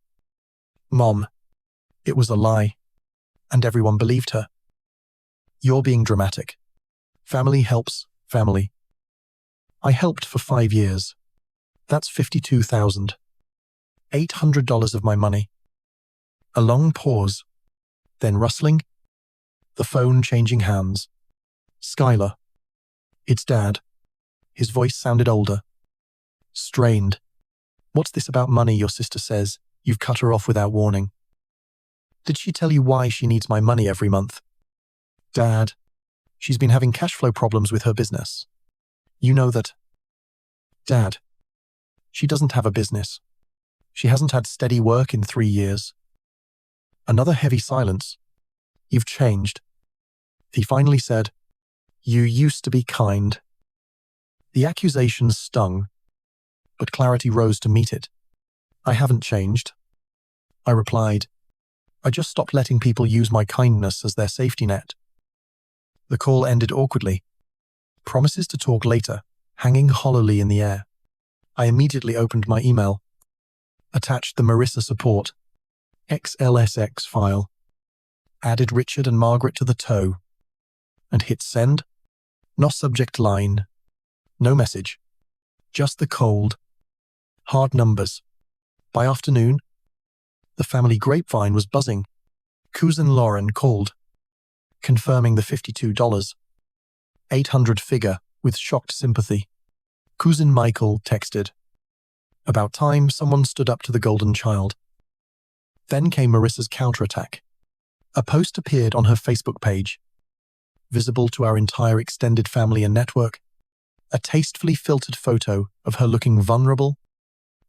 Mom. It was a lie, and everyone believed her. You're being dramatic. Family helps family. I helped for 5 years. That's $52,800 of my money. A long pause, then rustling, the phone changing hands. Skylar. It's Dad. His voice sounded older. Strained. What's this about money your sister says? You've cut her off without warning. Did she tell you why she needs my money every month? Dad. She's been having cash flow problems with her business. You know that. Dad. She doesn't have a business. She hasn't had steady work in 3 years. Another heavy silence. You've changed. He finally said, You used to be kind. The accusation stung, but clarity rose to meet it. I haven't changed. I replied, I just stopped letting people use my kindness as their safety net. The call ended awkwardly. Promises to talk later, hanging hollowly in the air. I immediately opened my email, attached the Marissa support, XLSX file, added Richard and Margaret to the tow, and hit send. No subject line, no message, just the cold, hard numbers. By afternoon, the family grapevine was buzzing. Cousin Lauren called, confirming the $52,800 figure with shocked sympathy. Cousin Michael texted. About time someone stood up to the golden child. Then came Marissa's counterattack. A post appeared on her Facebook page, visible to our entire extended family and network. A tastefully filtered photo of her looking vulnerable,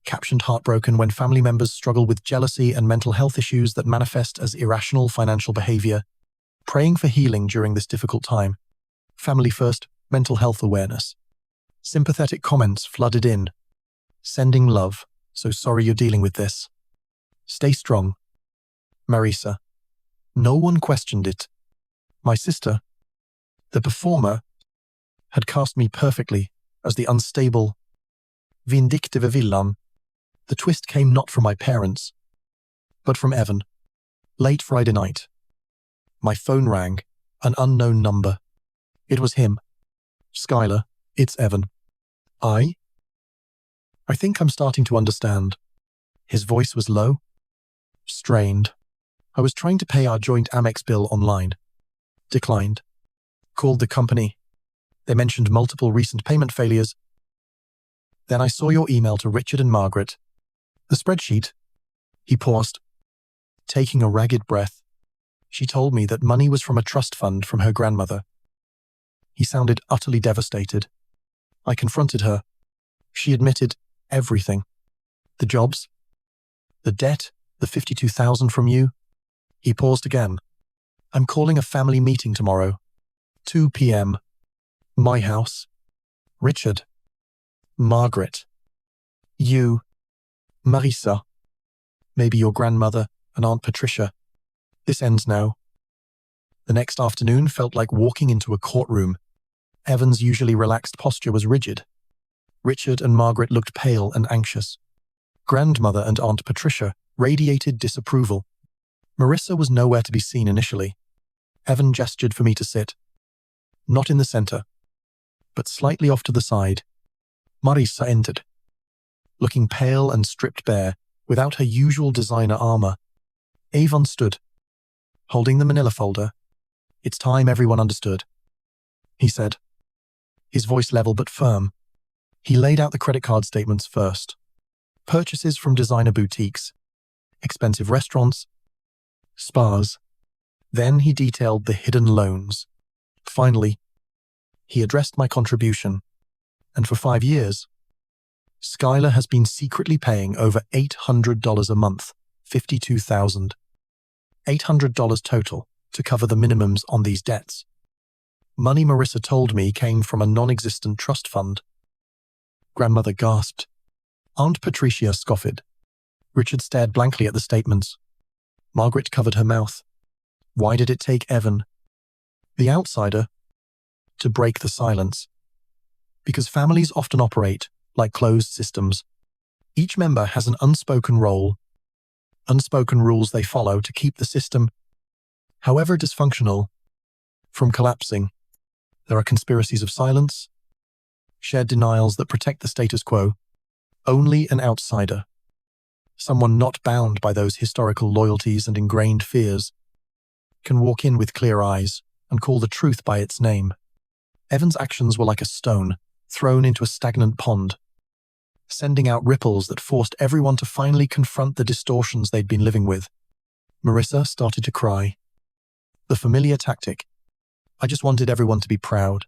captioned heartbroken when family members struggle with jealousy and mental health issues that manifest as irrational financial behavior, praying for healing during this difficult time. Family first, mental health awareness. Sympathetic comments flooded in. Sending love, so sorry you're dealing with this. Stay strong. Marissa. No one questioned it. My sister, the performer, had cast me perfectly as the unstable, vindictive villain. The twist came not from my parents, but from Evan. Late Friday night. My phone rang, an unknown number. It was him. Skylar, it's Evan. I think I'm starting to understand. His voice was low, strained. I was trying to pay our joint Amex bill online. Declined. Called the company. They mentioned multiple recent payment failures. Then I saw your email to Richard and Margaret. The spreadsheet. He paused, taking a ragged breath. She told me that money was from a trust fund from her grandmother. He sounded utterly devastated. I confronted her. She admitted everything. The jobs, the debt, the $52,000 from you. He paused again. I'm calling a family meeting tomorrow. 2 p.m. My house. Richard. Margaret. You. Marissa. Maybe your grandmother and Aunt Patricia. This ends now. The next afternoon felt like walking into a courtroom. Evan's usually relaxed posture was rigid. Richard and Margaret looked pale and anxious. Grandmother and Aunt Patricia radiated disapproval. Marissa was nowhere to be seen initially. Evan gestured for me to sit. Not in the center, but slightly off to the side. Marissa entered, looking pale and stripped bare, without her usual designer armor. Avon stood, holding the manila folder. It's time everyone understood, he said, his voice level but firm. He laid out the credit card statements first. Purchases from designer boutiques, expensive restaurants, spas. Then he detailed the hidden loans. Finally, he addressed my contribution. And for 5 years, Skylar has been secretly paying over $800 a month, $52,000. $800 total to cover the minimums on these debts. Money Marissa told me came from a non-existent trust fund. Grandmother gasped. Aunt Patricia scoffed. Richard stared blankly at the statements. Margaret covered her mouth. Why did it take Evan, the outsider, to break the silence? Because families often operate like closed systems. Each member has an unspoken role, unspoken rules they follow to keep the system, however dysfunctional, from collapsing. There are conspiracies of silence, shared denials that protect the status quo. Only an outsider, someone not bound by those historical loyalties and ingrained fears, can walk in with clear eyes and call the truth by its name. Evan's actions were like a stone thrown into a stagnant pond, sending out ripples that forced everyone to finally confront the distortions they'd been living with. Marissa started to cry. The familiar tactic. I just wanted everyone to be proud.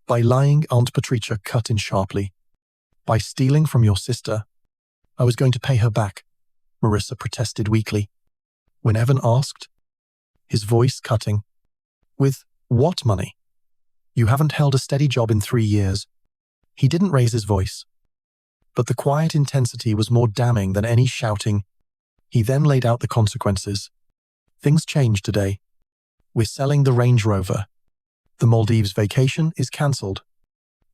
By lying, Aunt Patricia cut in sharply. By stealing from your sister, I was going to pay her back, Marissa protested weakly. When Evan asked, his voice cutting, with what money? You haven't held a steady job in 3 years. He didn't raise his voice, but the quiet intensity was more damning than any shouting. He then laid out the consequences. Things changed today. We're selling the Range Rover. The Maldives vacation is cancelled.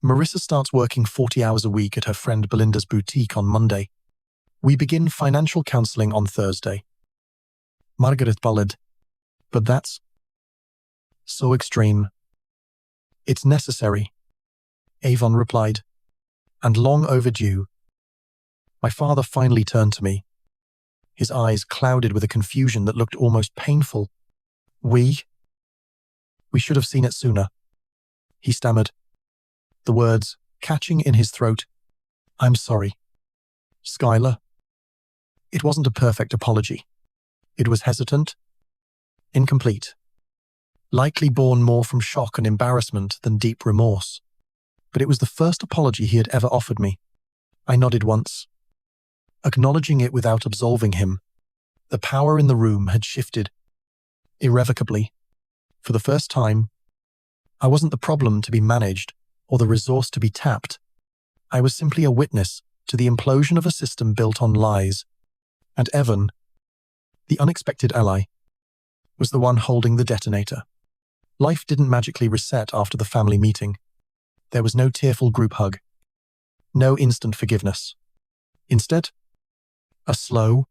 Marissa starts working 40 hours a week at her friend Belinda's boutique on Monday. We begin financial counseling on Thursday. Margaret ballad. But that's so extreme. It's necessary, Avon replied, and long overdue. My father finally turned to me, his eyes clouded with a confusion that looked almost painful. We should have seen it sooner, he stammered, the words catching in his throat. I'm sorry, Skylar. It wasn't a perfect apology. It was hesitant, incomplete, likely born more from shock and embarrassment than deep remorse. But it was the first apology he had ever offered me. I nodded once, acknowledging it without absolving him. The power in the room had shifted, irrevocably. For the first time, I wasn't the problem to be managed or the resource to be tapped. I was simply a witness to the implosion of a system built on lies. And Evan, the unexpected ally, was the one holding the detonator. Life didn't magically reset after the family meeting. There was no tearful group hug, no instant forgiveness. Instead, a slow,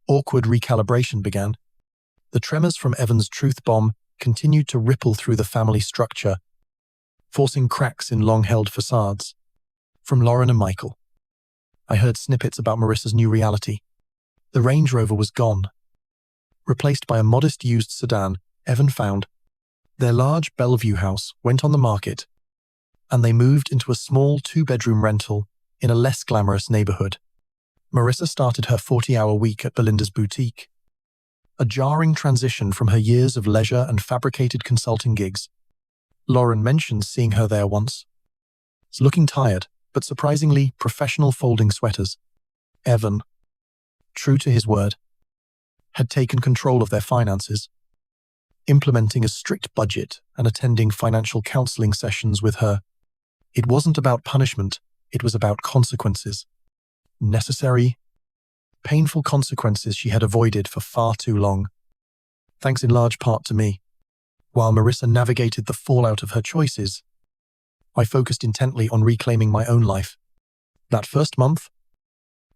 awkward recalibration began. The tremors from Evan's truth bomb continued to ripple through the family structure, forcing cracks in long-held facades. From Lauren and Michael, I heard snippets about Marissa's new reality. The Range Rover was gone, replaced by a modest used sedan Evan found. Their large Bellevue house went on the market, and they moved into a small 2-bedroom rental in a less glamorous neighborhood. Marissa started her 40-hour week at Belinda's boutique, a jarring transition from her years of leisure and fabricated consulting gigs. Lauren mentioned seeing her there once, looking tired, but surprisingly professional folding sweaters. Evan, true to his word, had taken control of their finances, implementing a strict budget and attending financial counseling sessions with her. It wasn't about punishment, it was about consequences. Necessary, painful consequences she had avoided for far too long, thanks in large part to me. While Marissa navigated the fallout of her choices, I focused intently on reclaiming my own life. That first month,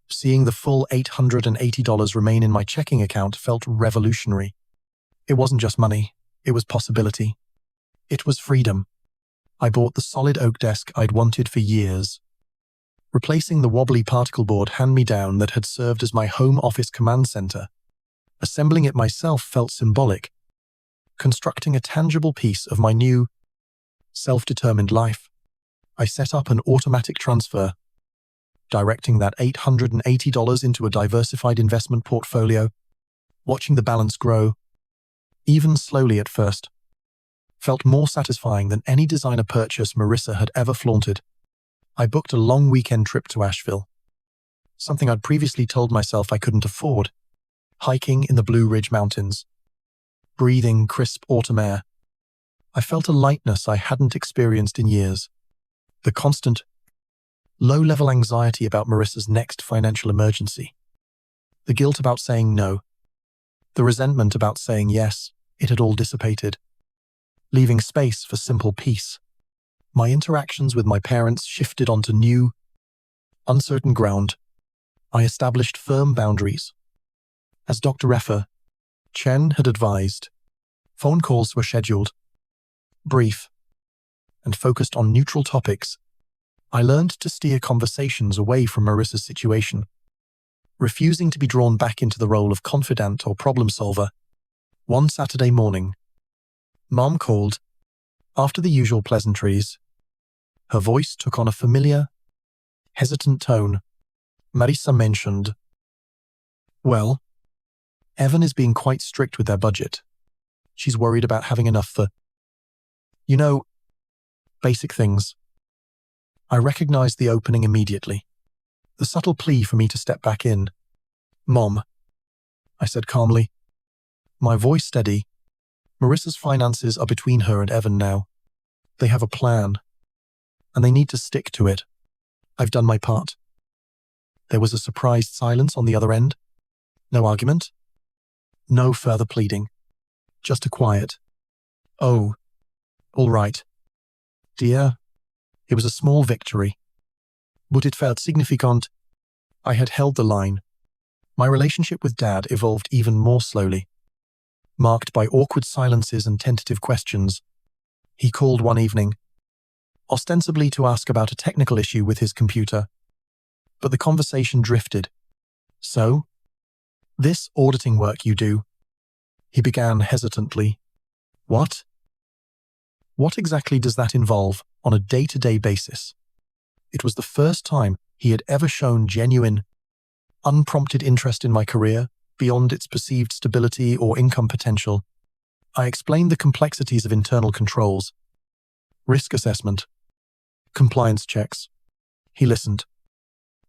seeing the full $880 remain in my checking account felt revolutionary. It wasn't just money, it was possibility. It was freedom. I bought the solid oak desk I'd wanted for years, replacing the wobbly particle board hand-me-down that had served as my home office command center. Assembling it myself felt symbolic, constructing a tangible piece of my new, self-determined life. I set up an automatic transfer, directing that $880 into a diversified investment portfolio, watching the balance grow, even slowly at first, felt more satisfying than any designer purchase Marissa had ever flaunted. I booked a long weekend trip to Asheville, something I'd previously told myself I couldn't afford, hiking in the Blue Ridge Mountains, breathing crisp autumn air. I felt a lightness I hadn't experienced in years. The constant, low-level anxiety about Marissa's next financial emergency, the guilt about saying no, The resentment about saying yes, it had all dissipated, leaving space for simple peace. My interactions with my parents shifted onto new, uncertain ground. I established firm boundaries. As Dr. Effa Chen had advised, phone calls were scheduled, brief, and focused on neutral topics. I learned to steer conversations away from Marissa's situation, refusing to be drawn back into the role of confidant or problem solver. One Saturday morning, Mom called. After the usual pleasantries, her voice took on a familiar, hesitant tone. Marissa mentioned, "Well, Evan is being quite strict with their budget. She's worried about having enough for, you know, basic things." I recognized the opening immediately, the subtle plea for me to step back in. "Mom," I said calmly, my voice steady, "Marissa's finances are between her and Evan now. They have a plan, and they need to stick to it. I've done my part." There was a surprised silence on the other end. No argument. No further pleading. Just a quiet, "Oh, all right, dear." It was a small victory, but it felt significant. I had held the line. My relationship with Dad evolved even more slowly, marked by awkward silences and tentative questions. He called one evening, ostensibly to ask about a technical issue with his computer, but the conversation drifted. "So, this auditing work you do?" he began hesitantly. "What? What exactly does that involve on a day-to-day basis?" It was the first time he had ever shown genuine, unprompted interest in my career beyond its perceived stability or income potential. I explained the complexities of internal controls, risk assessment, compliance checks. He listened.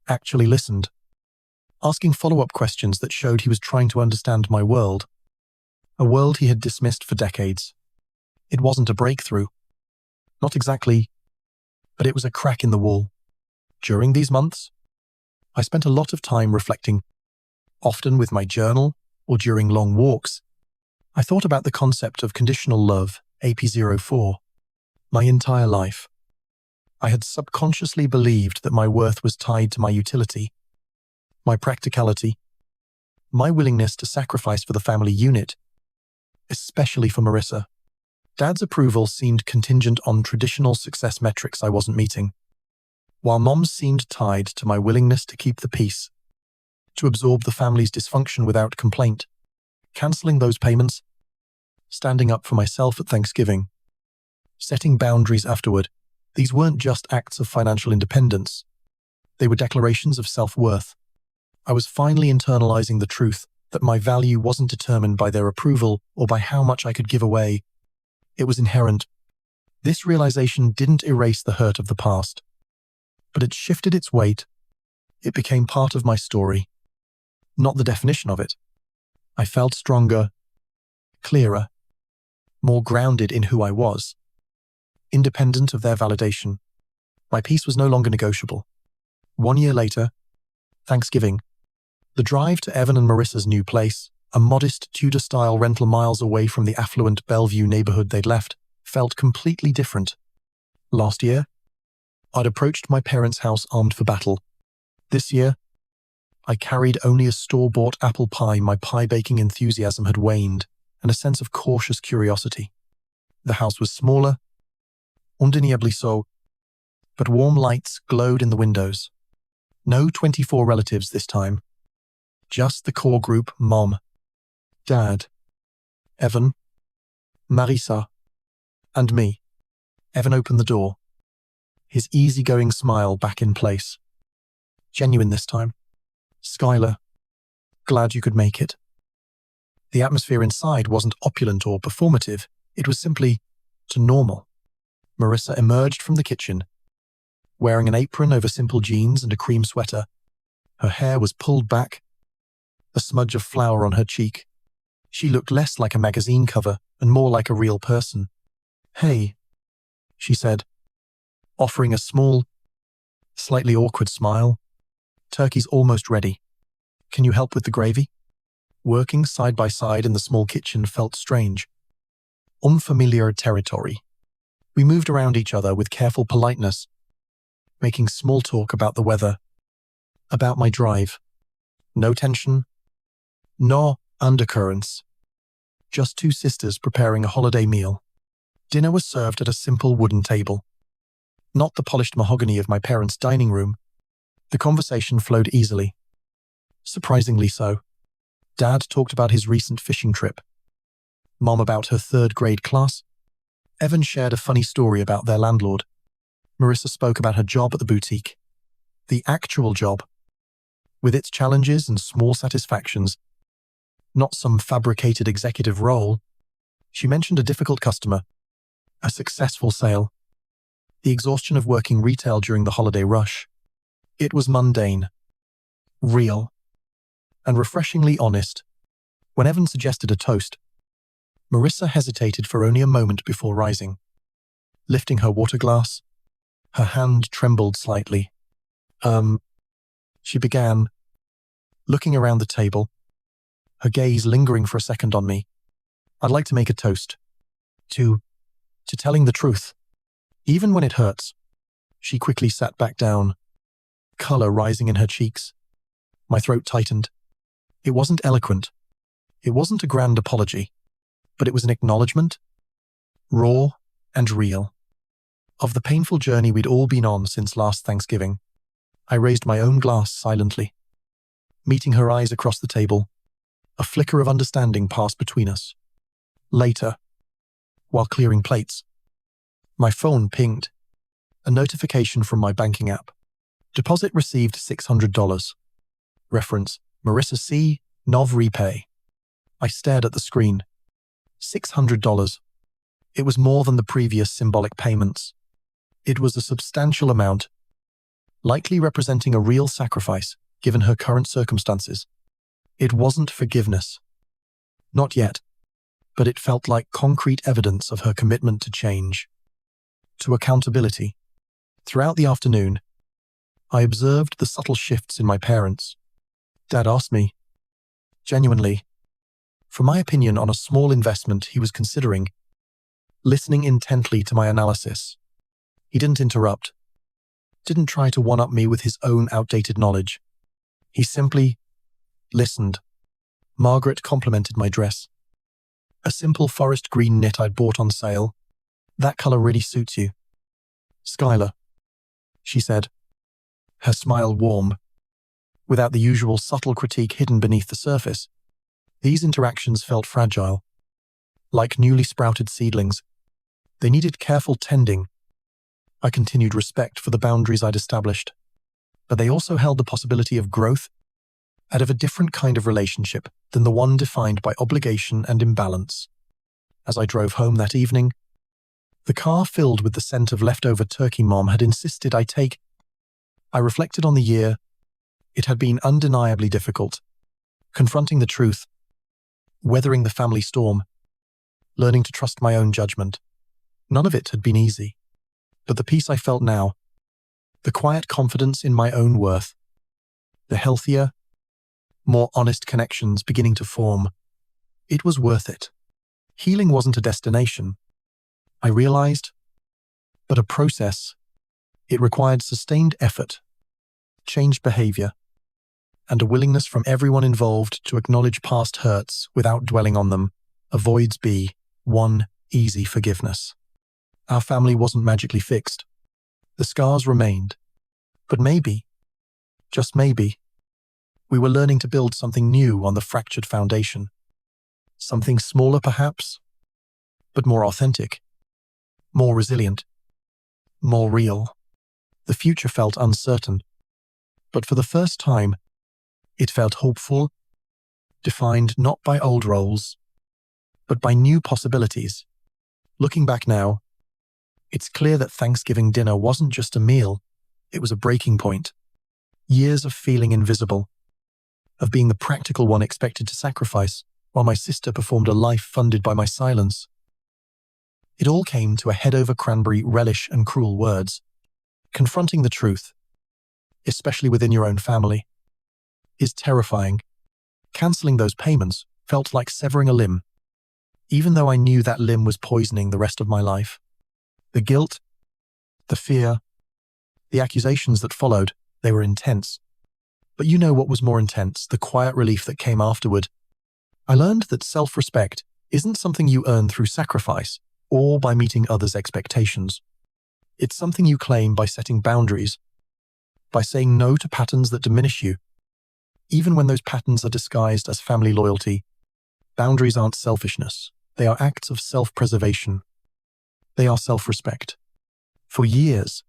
Actually listened, asking follow-up questions that showed he was trying to understand my world, a world he had dismissed for decades. It wasn't a breakthrough. Not exactly, but it was a crack in the wall. During these months, I spent a lot of time reflecting, often with my journal or during long walks. I thought about the concept of conditional love, AP04. My entire life, I had subconsciously believed that my worth was tied to my utility, my practicality, my willingness to sacrifice for the family unit, especially for Marissa. Dad's approval seemed contingent on traditional success metrics I wasn't meeting, while Mom's seemed tied to my willingness to keep the peace, to absorb the family's dysfunction without complaint, cancelling those payments, standing up for myself at Thanksgiving, setting boundaries afterward. These weren't just acts of financial independence. They were declarations of self-worth. I was finally internalizing the truth that my value wasn't determined by their approval or by how much I could give away. It was inherent. This realization didn't erase the hurt of the past, but it shifted its weight. It became part of my story, not the definition of it. I felt stronger, clearer, more grounded in who I was, independent of their validation. My peace was no longer negotiable. 1 year later, Thanksgiving, the drive to Evan and Marissa's new place, a modest Tudor-style rental miles away from the affluent Bellevue neighborhood they'd left, felt completely different. Last year, I'd approached my parents' house armed for battle. This year, I carried only a store-bought apple pie. My pie-baking enthusiasm had waned, and a sense of cautious curiosity. The house was smaller, undeniably so, but warm lights glowed in the windows. No 24 relatives this time. Just the core group: Mom, Dad, Evan, Marissa, and me. Evan opened the door, his easygoing smile back in place. Genuine this time. "Skylar, glad you could make it." The atmosphere inside wasn't opulent or performative. It was simply normal. Marissa emerged from the kitchen, wearing an apron over simple jeans and a cream sweater. Her hair was pulled back, a smudge of flour on her cheek. She looked less like a magazine cover and more like a real person. "Hey," she said, offering a small, slightly awkward smile. "Turkey's almost ready. Can you help with the gravy?" Working side by side in the small kitchen felt strange. Unfamiliar territory. We moved around each other with careful politeness, making small talk about the weather, about my drive. No tension, no undercurrents. Just two sisters preparing a holiday meal. Dinner was served at a simple wooden table. Not the polished mahogany of my parents' dining room. The conversation flowed easily. Surprisingly so. Dad talked about his recent fishing trip. Mom about her third-grade class. Evan shared a funny story about their landlord. Marissa spoke about her job at the boutique. The actual job, with its challenges and small satisfactions. Not some fabricated executive role. She mentioned a difficult customer, a successful sale, the exhaustion of working retail during the holiday rush. It was mundane, real, and refreshingly honest. When Evan suggested a toast, Marissa hesitated for only a moment before rising. Lifting her water glass, her hand trembled slightly. She began, looking around the table, her gaze lingering for a second on me. I'd like to make a toast. To telling the truth, even when it hurts. She quickly sat back down, color rising in her cheeks. My throat tightened. It wasn't eloquent. It wasn't a grand apology, but it was an acknowledgement, raw and real, of the painful journey we'd all been on since last Thanksgiving. I raised my own glass silently. Meeting her eyes across the table, a flicker of understanding passed between us. Later, while clearing plates, my phone pinged. A notification from my banking app. Deposit received $600. Reference, Marissa C. Nov repay. I stared at the screen. $600. It was more than the previous symbolic payments. It was a substantial amount, likely representing a real sacrifice, given her current circumstances. It wasn't forgiveness. Not yet, but it felt like concrete evidence of her commitment to change, to accountability. Throughout the afternoon, I observed the subtle shifts in my parents. Dad asked me, genuinely, for my opinion on a small investment he was considering, listening intently to my analysis. He didn't interrupt, didn't try to one-up me with his own outdated knowledge. He simply listened. Margaret complimented my dress. A simple forest green knit I'd bought on sale. That color really suits you. Skylar, she said, her smile warm, without the usual subtle critique hidden beneath the surface. These interactions felt fragile, like newly sprouted seedlings. They needed careful tending. I continued respect for the boundaries I'd established, but they also held the possibility of growth out of a different kind of relationship than the one defined by obligation and imbalance. As I drove home that evening, the car filled with the scent of leftover turkey Mom had insisted I take, I reflected on the year. It had been undeniably difficult, confronting the truth, weathering the family storm, learning to trust my own judgment. None of it had been easy, but the peace I felt now, the quiet confidence in my own worth, the healthier, more honest connections beginning to form, it was worth it. Healing wasn't a destination, I realized, but a process. It required sustained effort, changed behavior, and a willingness from everyone involved to acknowledge past hurts without dwelling on them. Avoids one easy forgiveness. Our family wasn't magically fixed. The scars remained. But maybe, just maybe, we were learning to build something new on the fractured foundation. Something smaller perhaps, but more authentic, more resilient, more real. The future felt uncertain, but for the first time, it felt hopeful, defined not by old roles, but by new possibilities. Looking back now, it's clear that Thanksgiving dinner wasn't just a meal, it was a breaking point. Years of feeling invisible, of being the practical one expected to sacrifice, while my sister performed a life funded by my silence. It all came to a head-over-cranberry relish and cruel words. Confronting the truth, especially within your own family, is terrifying. Canceling those payments felt like severing a limb, even though I knew that limb was poisoning the rest of my life. The guilt, the fear, the accusations that followed, they were intense. But you know what was more intense? The quiet relief that came afterward. I learned that self-respect isn't something you earn through sacrifice or by meeting others' expectations. It's something you claim by setting boundaries, by saying no to patterns that diminish you, even when those patterns are disguised as family loyalty. Boundaries aren't selfishness. They are acts of self-preservation. They are self-respect. For years,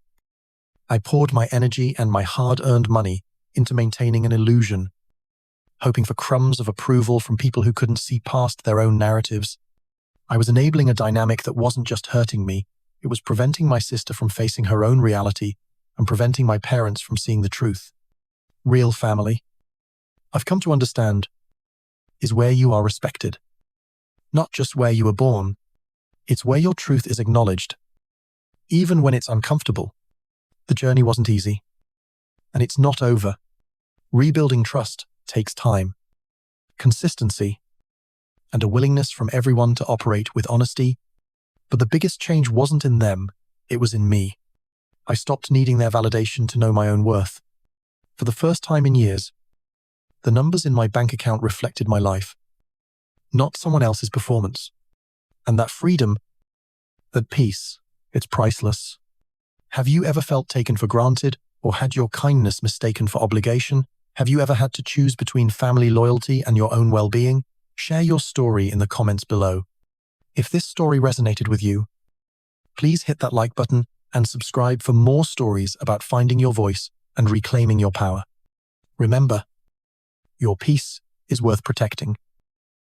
I poured my energy and my hard-earned money into maintaining an illusion, hoping for crumbs of approval from people who couldn't see past their own narratives. I was enabling a dynamic that wasn't just hurting me, it was preventing my sister from facing her own reality and preventing my parents from seeing the truth. Real family, I've come to understand, is where you are respected. Not just where you were born, it's where your truth is acknowledged, even when it's uncomfortable. The journey wasn't easy, and it's not over. Rebuilding trust takes time, consistency, and a willingness from everyone to operate with honesty. But the biggest change wasn't in them, it was in me. I stopped needing their validation to know my own worth. For the first time in years, the numbers in my bank account reflected my life, not someone else's performance. And that freedom, that peace, it's priceless. Have you ever felt taken for granted or had your kindness mistaken for obligation? Have you ever had to choose between family loyalty and your own well-being? Share your story in the comments below. If this story resonated with you, please hit that like button and subscribe for more stories about finding your voice and reclaiming your power. Remember, your peace is worth protecting.